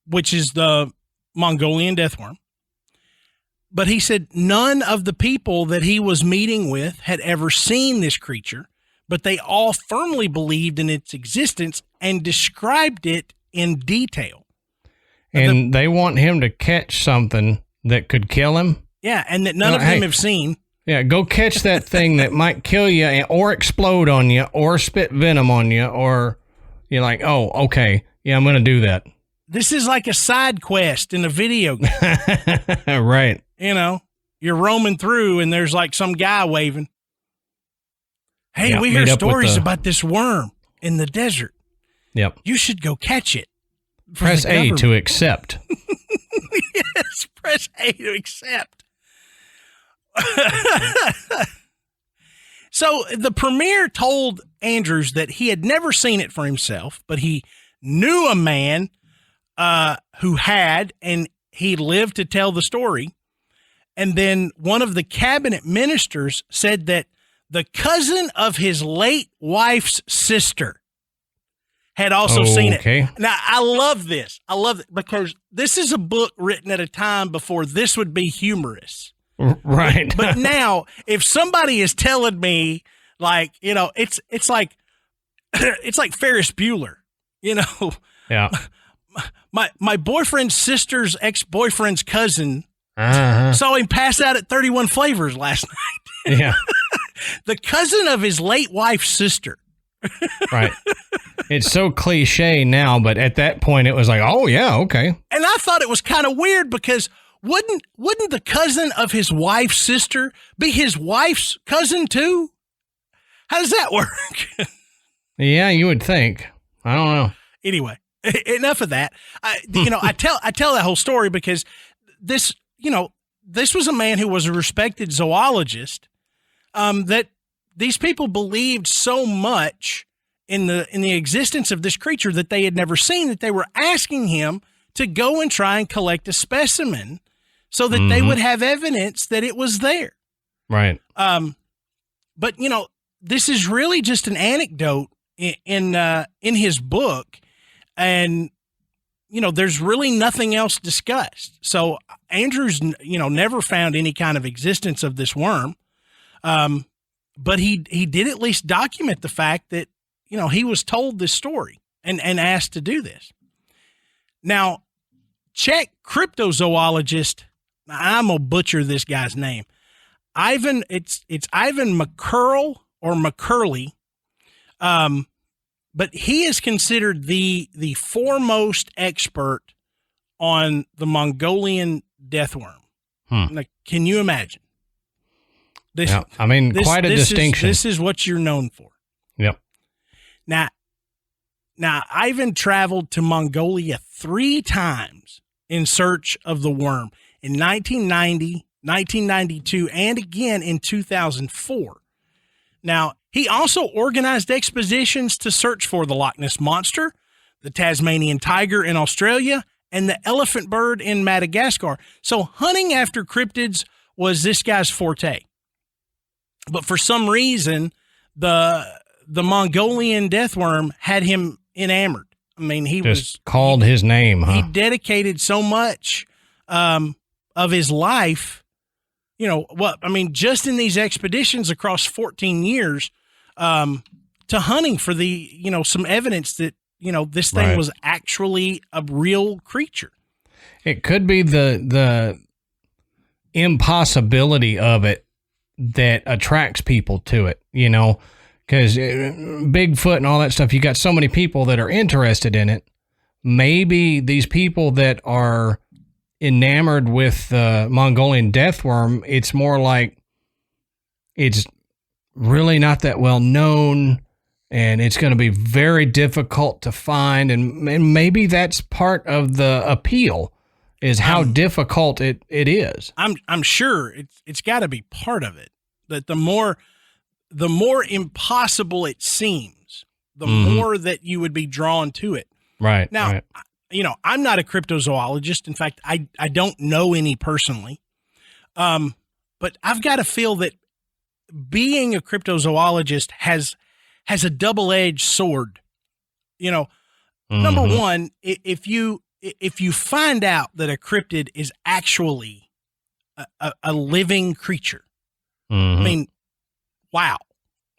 which is the Mongolian death worm. But he said none of the people that he was meeting with had ever seen this creature, but they all firmly believed in its existence and described it in detail. And they want him to catch something that could kill him? Yeah, and that none of them have seen. Yeah, go catch that thing that might kill you or explode on you or spit venom on you, or you're like, oh, okay, yeah, I'm going to do that. This is like a side quest in a video game. Right. You know, you're roaming through and there's like some guy waving. Hey, we hear stories about this worm in the desert. Yep. You should go catch it. Press A to accept. Yes, press A to accept. So the premier told Andrews that he had never seen it for himself, but he knew a man who had, and he lived to tell the story. And then one of the cabinet ministers said that the cousin of his late wife's sister had also seen it. Now, I love this. I love it because this is a book written at a time before this would be humorous. Right. But now, if somebody is telling me, like, you know, it's like Ferris Bueller, you know. Yeah. My boyfriend's sister's ex-boyfriend's cousin saw him pass out at 31 Flavors last night. Yeah. The cousin of his late wife's sister. Right. It's so cliche now, but at that point it was like, oh yeah, okay. And I thought it was kind of weird because wouldn't the cousin of his wife's sister be his wife's cousin too? How does that work? Yeah, you would think. I don't know. Anyway, enough of that. I tell that whole story because this was a man who was a respected zoologist, that these people believed so much in the existence of this creature that they had never seen that they were asking him to go and try and collect a specimen so that they would have evidence that it was there. Right. But this is really just an anecdote in his book, and there's really nothing else discussed. So Andrews, never found any kind of existence of this worm. But he did at least document the fact that, he was told this story and asked to do this. Now, Czech cryptozoologist, I'm going to butcher this guy's name. It's Ivan McCurl or McCurley. But he is considered the foremost expert on the Mongolian death worm. Now, can you imagine? This, yeah, I mean, quite a distinction. This is what you're known for. Yep. Now, Ivan traveled to Mongolia 3 times in search of the worm in 1990, 1992, and again in 2004. Now, he also organized expeditions to search for the Loch Ness Monster, the Tasmanian tiger in Australia, and the elephant bird in Madagascar. So hunting after cryptids was this guy's forte. But for some reason, the Mongolian death worm had him enamored. I mean, he called his name, huh? He dedicated so much of his life, just in these expeditions across 14 years to hunting for some evidence that, this thing was actually a real creature. It could be the impossibility of it that attracts people to it, because Bigfoot and all that stuff, you got so many people that are interested in it. Maybe these people that are enamored with the Mongolian death worm, it's more like it's really not that well known. and it's going to be very difficult to find. And maybe that's part of the appeal, is how difficult it is. I'm sure it's got to be part of it. That the more impossible it seems, the more that you would be drawn to it. Right. Now, right. I'm not a cryptozoologist. In fact, I don't know any personally. But I've got to feel that being a cryptozoologist has a double-edged sword. Number one, if you find out that a cryptid is actually a living creature, I mean, wow.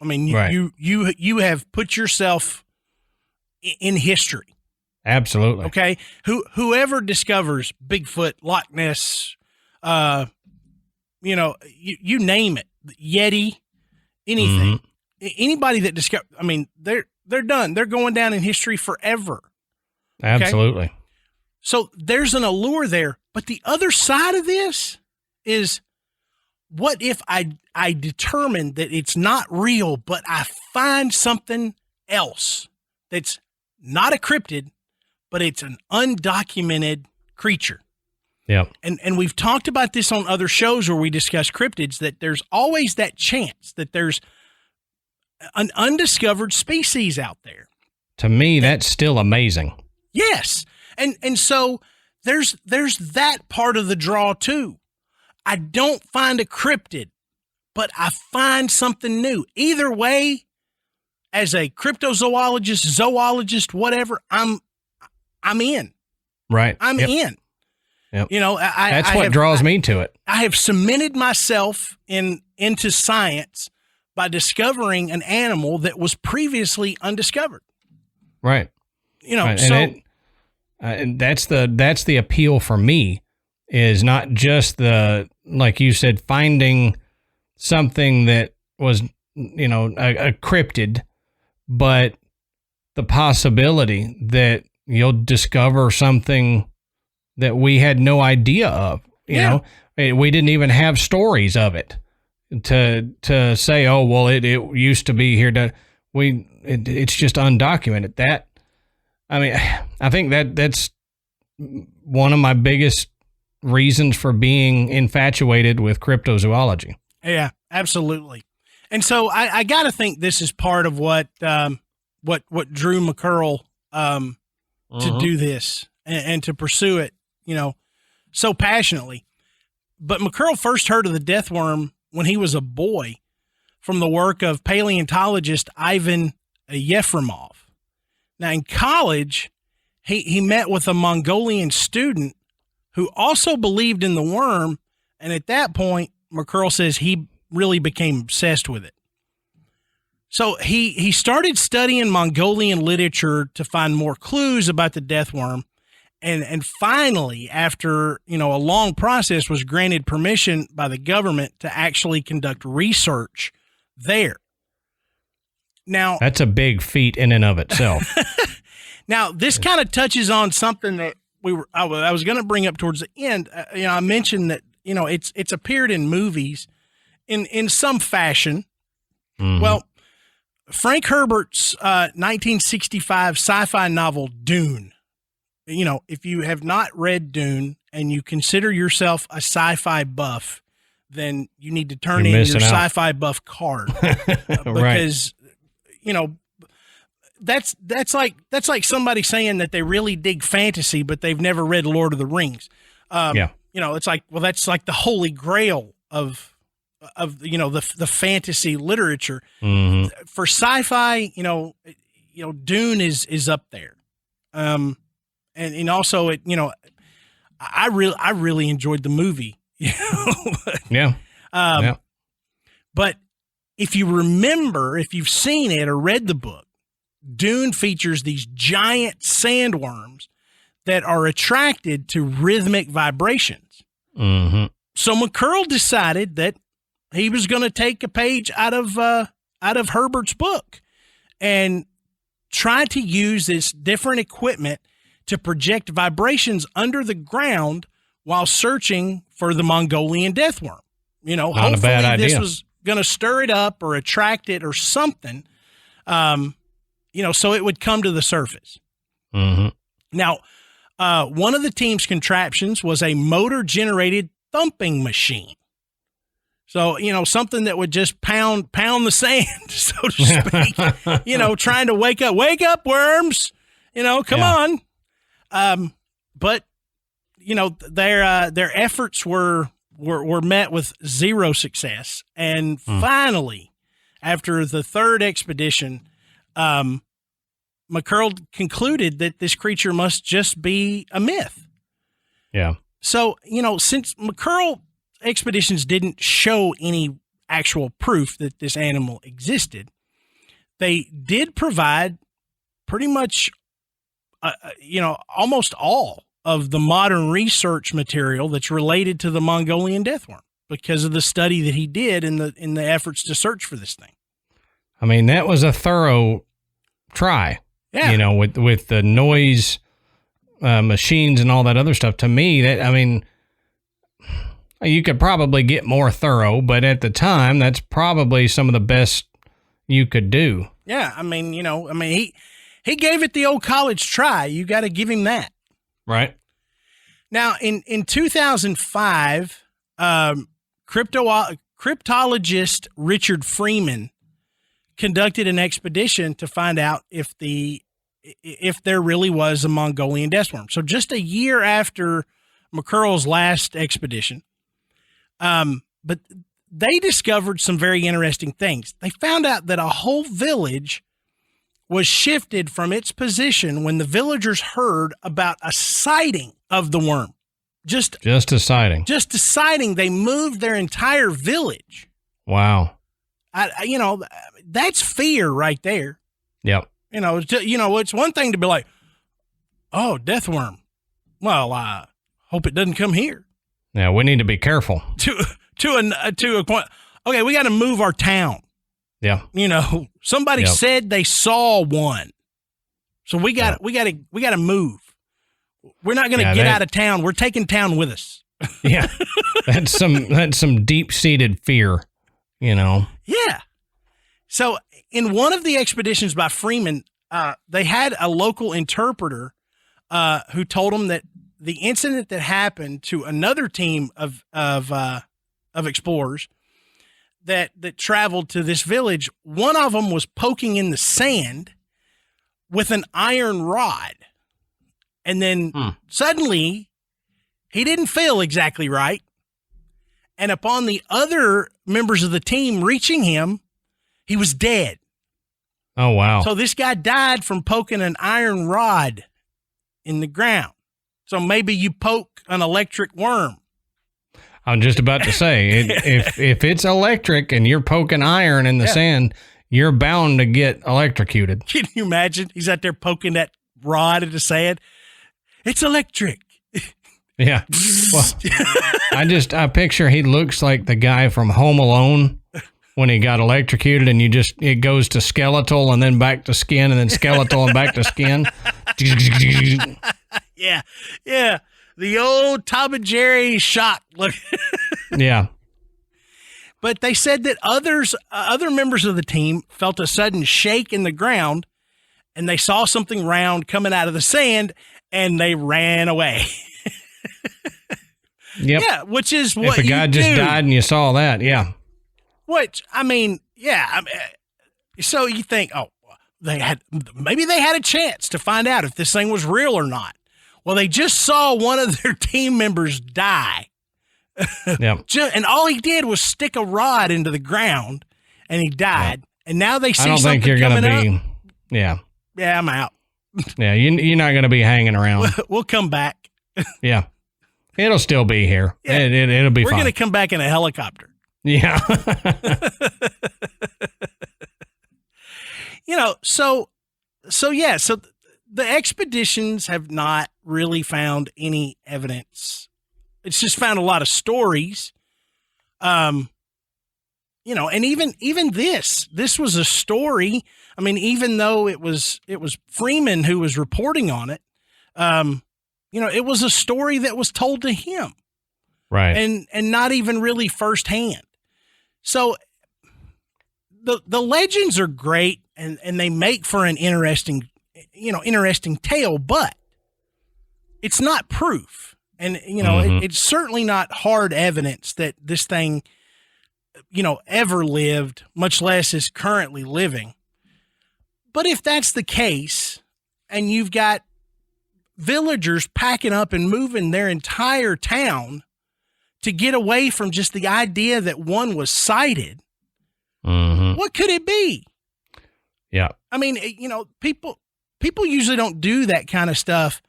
I mean, right. you have put yourself in history. Absolutely. Okay. Whoever discovers Bigfoot, Loch Ness, you name it, Yeti, anything, anybody that they're done. They're going down in history forever. Okay? Absolutely. So there's an allure there. But the other side of this is, what if I determine that it's not real, but I find something else that's not a cryptid, but it's an undocumented creature? Yeah. And we've talked about this on other shows where we discuss cryptids, that there's always that chance that there's an undiscovered species out there. To me, that's still amazing. Yes. And so there's that part of the draw too. I don't find a cryptid, but I find something new. Either way, as a cryptozoologist, zoologist, whatever, I'm in. Right. I'm in. Yep. That's what draws me to it. I have cemented myself into science by discovering an animal that was previously undiscovered. Right. Right. And that's the appeal for me, is not just like you said, finding something that was, a cryptid, but the possibility that you'll discover something that we had no idea of. You know, we didn't even have stories of it to say, oh, well, it used to be here. It's just undocumented. I think that's one of my biggest reasons for being infatuated with cryptozoology. Yeah, absolutely. And so I got to think this is part of what drew McCurl to do this and to pursue it, so passionately. But McCurl first heard of the death worm when he was a boy from the work of paleontologist Ivan Yefremov. Now, in college, he met with a Mongolian student who also believed in the worm, and at that point, McCurl says he really became obsessed with it. So he started studying Mongolian literature to find more clues about the death worm, and finally, after a long process, was granted permission by the government to actually conduct research there. Now, that's a big feat in and of itself. Now, this kind of touches on something that I was going to bring up towards the end. I mentioned that it's appeared in movies in some fashion. Well, Frank Herbert's 1965 sci-fi novel Dune. If you have not read Dune and you consider yourself a sci-fi buff, then you need to turn in your sci-fi buff card because that's like somebody saying that they really dig fantasy, but they've never read Lord of the Rings. It's like, well, that's like the holy grail of the fantasy literature. For sci-fi, Dune is up there. And also I really enjoyed the movie. But if you remember, if you've seen it or read the book, Dune features these giant sandworms that are attracted to rhythmic vibrations. So McCurl decided that he was going to take a page out of Herbert's book and try to use this different equipment to project vibrations under the ground while searching for the Mongolian death worm. Hopefully this was going to stir it up or attract it or something. so it would come to the surface. Mm-hmm. Now, one of the team's contraptions was a motor-generated thumping machine. So, something that would just pound the sand, so to speak, trying to wake up worms, come on. But, their efforts were met with zero success. And finally, after the third expedition, McCurl concluded that this creature must just be a myth. Yeah. So, since McCurl expeditions didn't show any actual proof that this animal existed, they did provide pretty much, almost all of the modern research material that's related to the Mongolian death worm because of the study that he did in the efforts to search for this thing. I mean, that was a thorough try. Yeah. With the noise machines and all that other stuff. To me, you could probably get more thorough, but at the time, that's probably some of the best you could do. Yeah, he gave it the old college try. You got to give him that. Right. Now, in 2005, cryptologist Richard Freeman conducted an expedition to find out if there really was a Mongolian death worm. So just a year after McCurl's last expedition, but they discovered some very interesting things. They found out that a whole village was shifted from its position when the villagers heard about a sighting of the worm. Just a sighting. Just a sighting. They moved their entire village. Wow. That's fear right there. Yep. It's one thing to be like, oh, death worm. Well, I hope it doesn't come here. Yeah, we need to be careful. To a point. Okay, we got to move our town. Yeah. Somebody said they saw one. So we got to move. We're not going to get out of town. We're taking town with us. Yeah. That's some deep-seated fear, Yeah. So in one of the expeditions by Freeman, they had a local interpreter who told them that the incident that happened to another team of explorers that traveled to this village, one of them was poking in the sand with an iron rod. And then suddenly he didn't feel exactly right. And upon the other members of the team reaching him, he was dead. Oh, wow. So this guy died from poking an iron rod in the ground. So maybe you poke an electric worm. I'm just about to say, if it's electric and you're poking iron in the sand, you're bound to get electrocuted. Can you imagine? He's out there poking that rod in the sand. It's electric. Yeah. Well, I picture he looks like the guy from Home Alone when he got electrocuted and it goes to skeletal and then back to skin and then skeletal and back to skin. Yeah. Yeah. The old Tom and Jerry shock. Look. Yeah. But they said that other members of the team felt a sudden shake in the ground and they saw something round coming out of the sand and they ran away. Yep. Yeah, which is what if a guy you just do. died and you saw that, yeah. Which, so you think, maybe they had a chance to find out if this thing was real or not. Well, they just saw one of their team members die. Yep. And all he did was stick a rod into the ground and he died. Yep. And now they see something coming up. I don't think you're going to be, yeah. Yeah, I'm out. Yeah, you're not going to be hanging around. We'll come back. Yeah. It'll still be here. Yeah. It'll be fine. We're going to come back in a helicopter. Yeah. So the expeditions have not really found any evidence. It's just found a lot of stories. And even this was a story. I mean, even though it was Freeman who was reporting on it, it was a story that was told to him. Right. And not even really firsthand. So the legends are great and they make for an interesting tale, but it's not proof. And, it's certainly not hard evidence that this thing, ever lived, much less is currently living. But if that's the case, and you've got villagers packing up and moving their entire town to get away from just the idea that one was sighted, what could it be? Yeah. I mean, people usually don't do that kind of stuff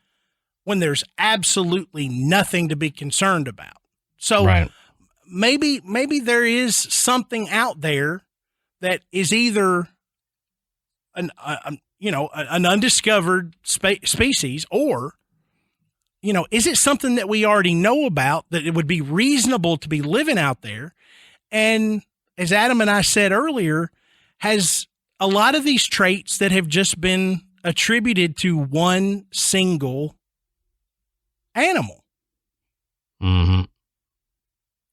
when there's absolutely nothing to be concerned about. So right. maybe there is something out there that is either an undiscovered species, or, is it something that we already know about that it would be reasonable to be living out there? And as Adam and I said earlier, has a lot of these traits that have just been attributed to one single animal.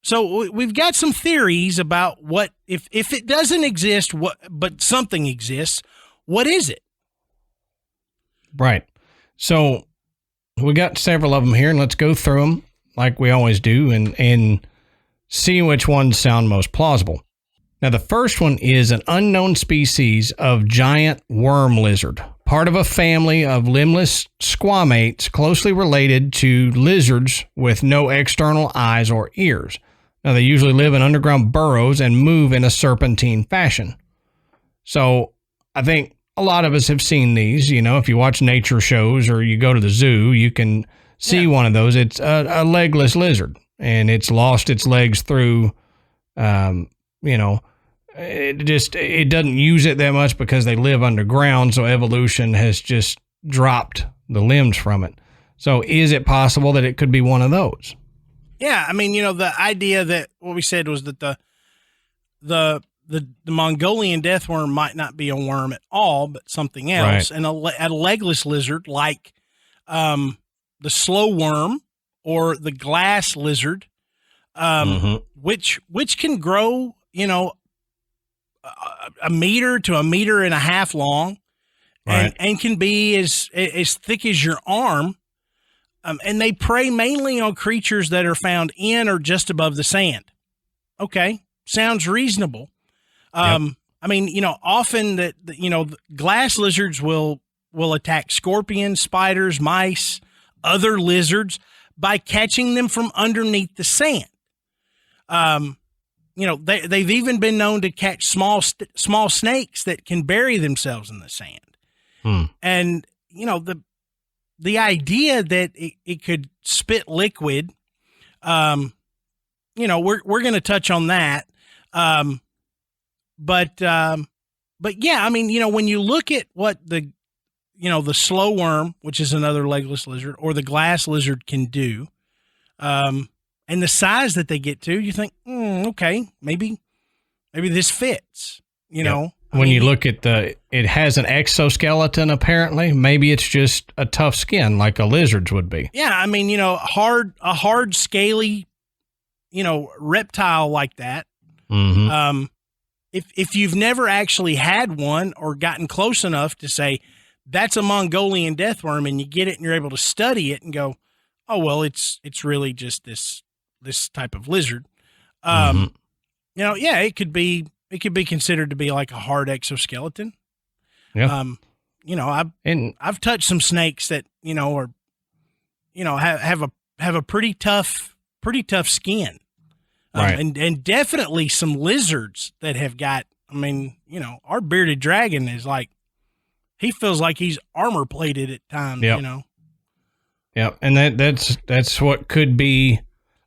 So we've got some theories about what, if it doesn't exist, but something exists, what is it? Right. So we got several of them here, and let's go through them like we always do and see which ones sound most plausible. Now, the first one is an unknown species of giant worm lizard, part of a family of limbless squamates closely related to lizards with no external eyes or ears. Now, they usually live in underground burrows and move in a serpentine fashion. So I think a lot of us have seen these. If you watch nature shows or you go to the zoo, you can see one of those. It's a legless lizard, and it's lost its legs through, it doesn't use it that much because they live underground. So evolution has just dropped the limbs from it. So is it possible that it could be one of those? Yeah. I mean, the idea that what we said was that the Mongolian death worm might not be a worm at all, but something else. Right. And a legless lizard like the slow worm or the glass lizard, which can grow, a meter to a meter and a half long, right, and can be as thick as your arm. And they prey mainly on creatures that are found in or just above the sand. Okay. Sounds reasonable. Yep. I mean, often that, glass lizards will attack scorpions, spiders, mice, other lizards by catching them from underneath the sand. They've even been known to catch small snakes that can bury themselves in the sand. And, the idea that it could spit liquid, we're going to touch on that. But yeah, I mean, when you look at what the slow worm, which is another legless lizard, or the glass lizard can do, and the size that they get to, you think, okay, maybe this fits, When you look at it has an exoskeleton, apparently. Maybe it's just a tough skin like a lizard's would be. Yeah. I mean, a hard, scaly, reptile like that. If you've never actually had one or gotten close enough to say that's a Mongolian death worm, and you get it and you're able to study it and go, oh, well, it's really just this type of lizard. It could be considered to be like a hard exoskeleton. Yeah. I've touched some snakes that, are, have a pretty tough skin. Right. And definitely some lizards that have got, our bearded dragon is like, he feels like he's armor plated at times, Yeah. And that's what could be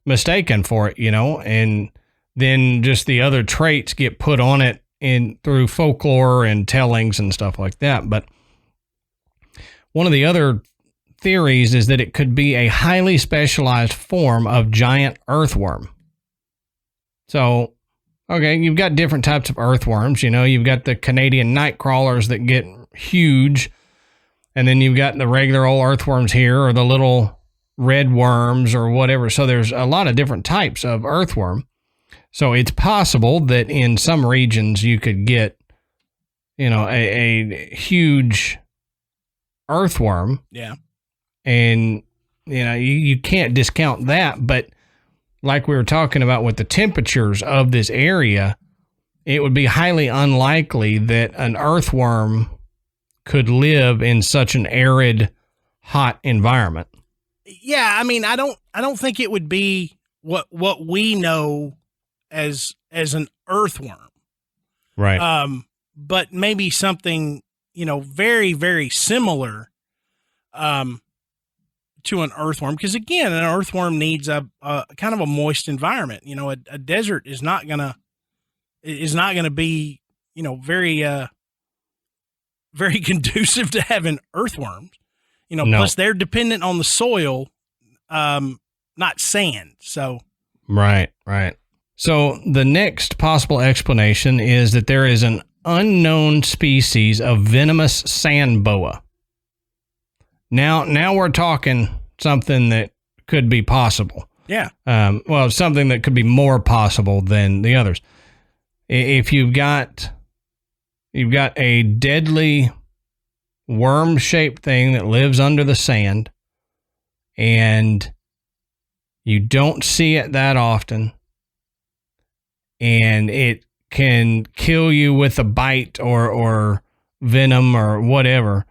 mistaken for it, and then just the other traits get put on it through folklore and tellings and stuff like that. But one of the other theories is that it could be a highly specialized form of giant earthworm. So, okay, you've got different types of earthworms. You've got the Canadian night crawlers that get huge, and then you've got the regular old earthworms here, or the little red worms or whatever. So there's a lot of different types of earthworm. So it's possible that in some regions you could get, a huge earthworm. Yeah. And, you can't discount that. But like we were talking about with the temperatures of this area, it would be highly unlikely that an earthworm could live in such an arid, hot environment. Yeah, I mean, I don't think it would be what we know as an earthworm. Right. But maybe something, very, very similar to an earthworm, because again, an earthworm needs a kind of a moist environment. A desert is not gonna be very very conducive to having earthworms. No. Plus they're dependent on the soil, not sand. So right. So the next possible explanation is that there is an unknown species of venomous sand boa. Now we're talking something that could be possible. Yeah. Something that could be more possible than the others. If you've got a deadly worm-shaped thing that lives under the sand, and you don't see it that often, and it can kill you with a bite or venom or whatever,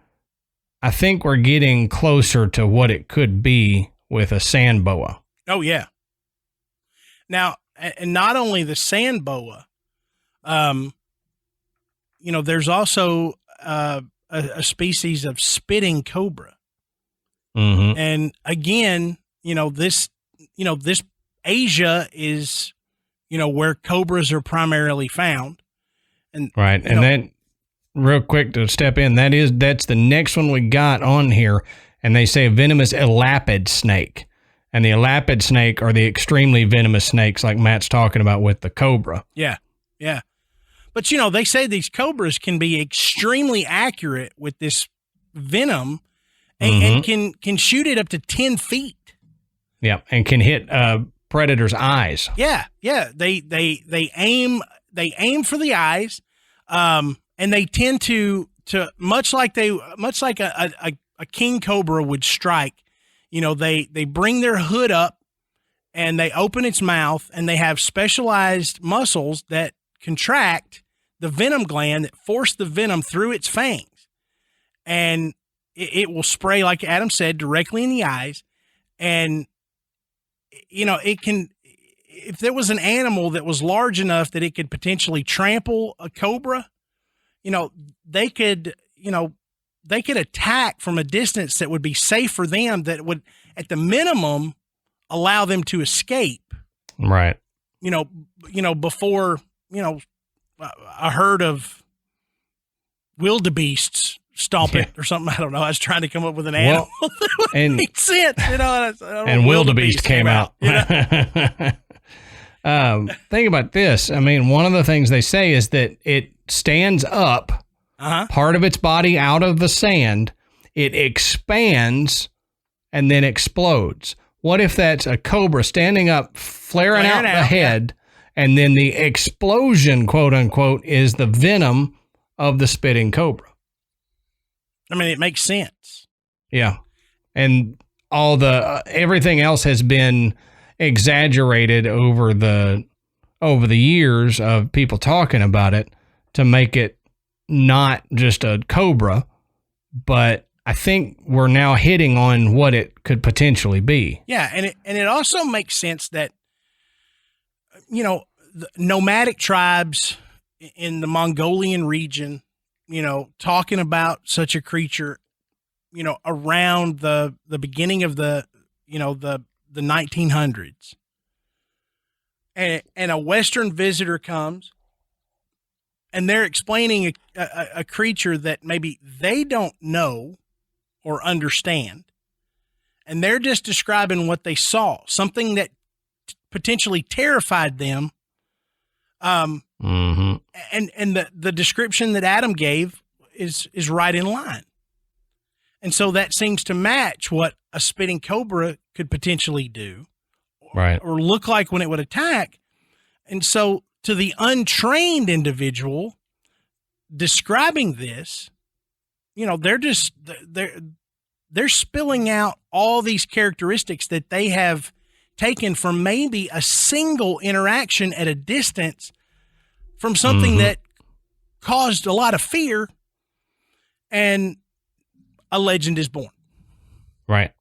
I think we're getting closer to what it could be with a sand boa. Oh, yeah. Now, and not only the sand boa, there's also a species of spitting cobra. Mm-hmm. And again, this Asia is, where cobras are primarily found. And right. And then real quick to step in, that's the next one we got on here. And they say venomous elapid snake. And the elapid snake are the extremely venomous snakes like Matt's talking about with the cobra. Yeah. Yeah. But, they say these cobras can be extremely accurate with this venom and can shoot it up to 10 feet. Yeah. And can hit predators' eyes. Yeah. Yeah. They aim for the eyes. And they tend to much like a king cobra would strike, they bring their hood up and they open its mouth, and they have specialized muscles that contract the venom gland that force the venom through its fangs. And it will spray, like Adam said, directly in the eyes. And, it can, if there was an animal that was large enough that it could potentially trample a cobra, they could attack from a distance that would be safe for them, that would, at the minimum, allow them to escape. Right. Before, a herd of wildebeests stomp it or something. I don't know. I was trying to come up with an animal that makes sense, and wildebeest came out. Think about this. I mean, one of the things they say is that it stands up, part of its body out of the sand, it expands, and then explodes. What if that's a cobra standing up, flaring out the head, and then the explosion, quote unquote, is the venom of the spitting cobra? I mean, it makes sense. Yeah. And all the everything else has been exaggerated over the years of people talking about it to make it not just a cobra, but I think we're now hitting on what it could potentially be. Yeah, and it also makes sense that the nomadic tribes in the Mongolian region, talking about such a creature, around the beginning of the 1900s, and a Western visitor comes, and they're explaining a creature that maybe they don't know or understand, and they're just describing what they saw, something that potentially terrified them. And the description that Adam gave is right in line. And so that seems to match what a spitting cobra could potentially do, right, or look like when it would attack. And so to the untrained individual, describing this, they're spilling out all these characteristics that they have taken from maybe a single interaction at a distance from something that caused a lot of fear, and a legend is born. Right.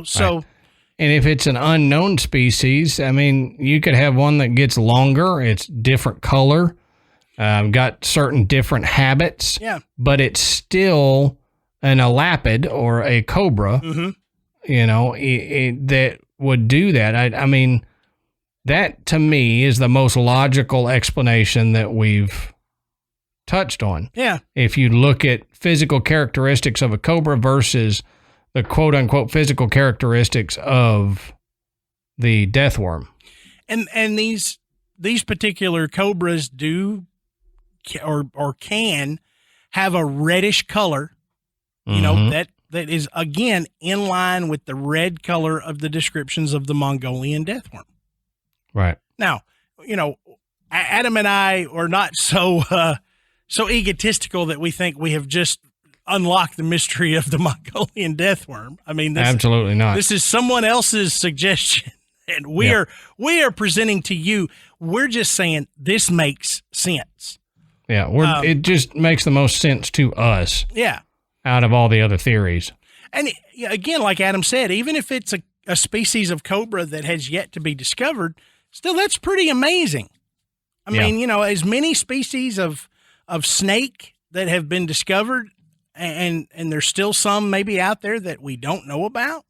So. Right. And if it's an unknown species, I mean, you could have one that gets longer, it's different color, got certain different habits, but it's still an elapid or a cobra, that would do that. I mean, that to me is the most logical explanation that we've touched on. Yeah. If you look at physical characteristics of a cobra versus the quote unquote physical characteristics of the death worm. And these particular cobras do or can have a reddish color, that is again in line with the red color of the descriptions of the Mongolian death worm. Right. Now, Adam and I are not so egotistical that we think we have just unlock the mystery of the Mongolian death worm. I mean, absolutely not. This is someone else's suggestion, and we are presenting to you. We're just saying this makes sense. Yeah, it just makes the most sense to us. Yeah, out of all the other theories. And again, like Adam said, even if it's a species of cobra that has yet to be discovered, still that's pretty amazing. I mean, as many species of snake that have been discovered. And there's still some maybe out there that we don't know about.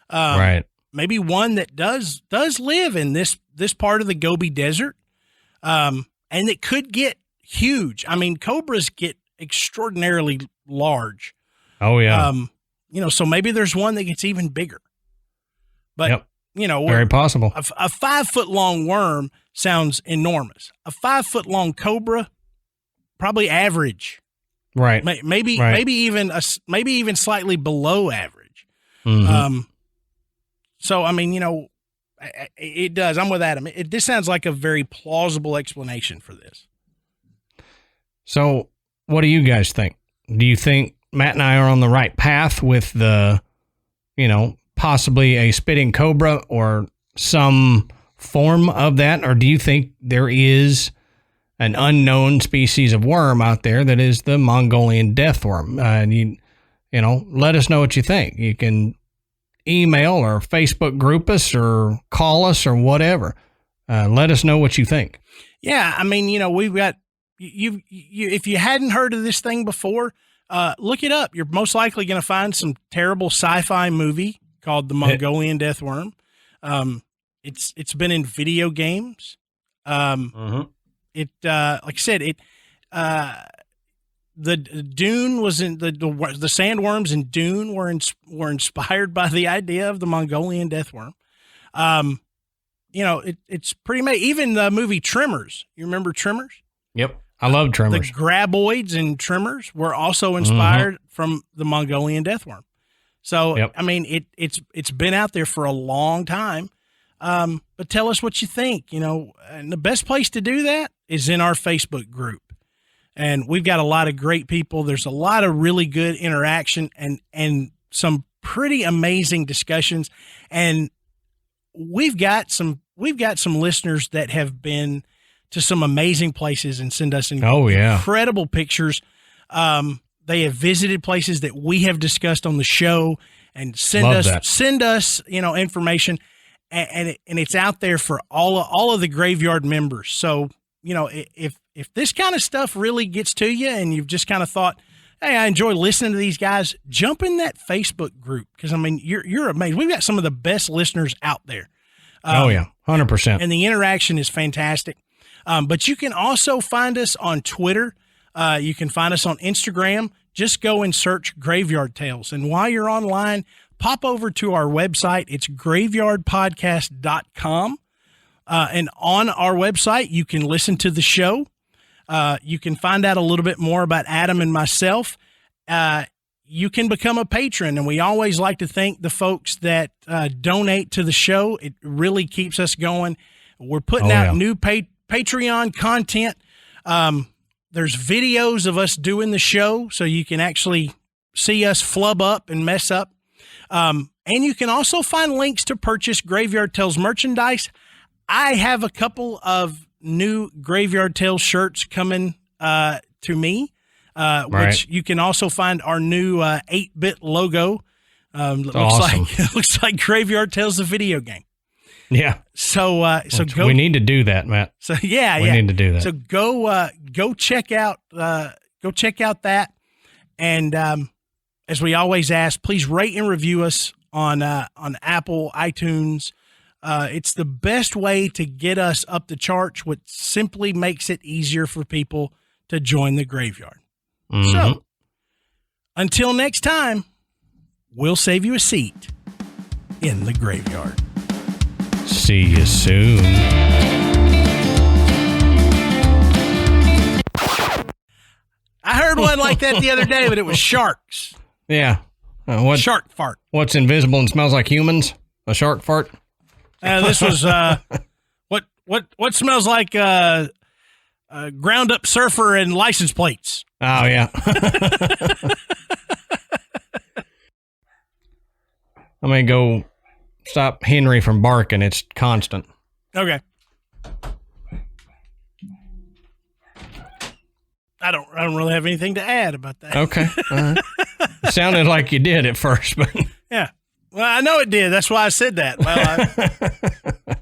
Right. Maybe one that does live in this part of the Gobi Desert. And it could get huge. I mean, cobras get extraordinarily large. Oh yeah. So maybe there's one that gets even bigger. But very possible. A 5 foot long worm sounds enormous. A 5 foot long cobra, probably average. Right. Maybe even slightly below average. So, I mean, it does. I'm with Adam. This sounds like a very plausible explanation for this. So what do you guys think? Do you think Matt and I are on the right path with the, possibly a spitting cobra or some form of that? Or do you think there is an unknown species of worm out there that is the Mongolian death worm? Let us know what you think. You can email or Facebook group us or call us or whatever. Let us know what you think. Yeah. I mean, we've got you if you hadn't heard of this thing before, look it up. You're most likely going to find some terrible sci-fi movie called the Mongolian Death Worm. It's been in video games. It, like I said, the Dune was in the sandworms in Dune were inspired by the idea of the Mongolian death worm. It's pretty amazing. Even the movie Tremors. You remember Tremors? Yep. I love Tremors. The graboids in Tremors were also inspired from the Mongolian death worm. So, I mean, it's been out there for a long time. But tell us what you think, and the best place to do that is in our Facebook group. And we've got a lot of great people. There's a lot of really good interaction and some pretty amazing discussions. And we've got some listeners that have been to some amazing places and send us incredible pictures. They have visited places that we have discussed on the show and send us, information. And it's out there for all of the graveyard members. So, if this kind of stuff really gets to you and you've just kind of thought, hey, I enjoy listening to these guys, jump in that Facebook group. Cause I mean, you're amazing. We've got some of the best listeners out there. 100%. And the interaction is fantastic. But you can also find us on Twitter. You can find us on Instagram. Just go and search Graveyard Tales. And while you're online, pop over to our website. It's graveyardpodcast.com. And on our website, you can listen to the show. You can find out a little bit more about Adam and myself. You can become a patron. And we always like to thank the folks that donate to the show. It really keeps us going. We're putting out new Patreon content. There's videos of us doing the show, so you can actually see us flub up and mess up. And you can also find links to purchase Graveyard Tales merchandise. I have a couple of new Graveyard Tales shirts coming to me, which you can also find our new 8-bit logo. Looks like Graveyard Tales, the video game. Yeah. So we need to do that, Matt. So we need to do that. So go check out that. And as we always ask, please rate and review us on Apple, iTunes. It's the best way to get us up the charts, which simply makes it easier for people to join the graveyard. Mm-hmm. So until next time, we'll save you a seat in the graveyard. See you soon. I heard one like that the other day, but it was sharks. Yeah. Shark fart. What's invisible and smells like humans? A shark fart? This was what smells like ground up surfer and license plates. Oh yeah. I'm gonna go stop Henry from barking. It's constant. Okay. I don't really have anything to add about that. Okay. It sounded like you did at first, but yeah. Well, I know it did. That's why I said that. Well,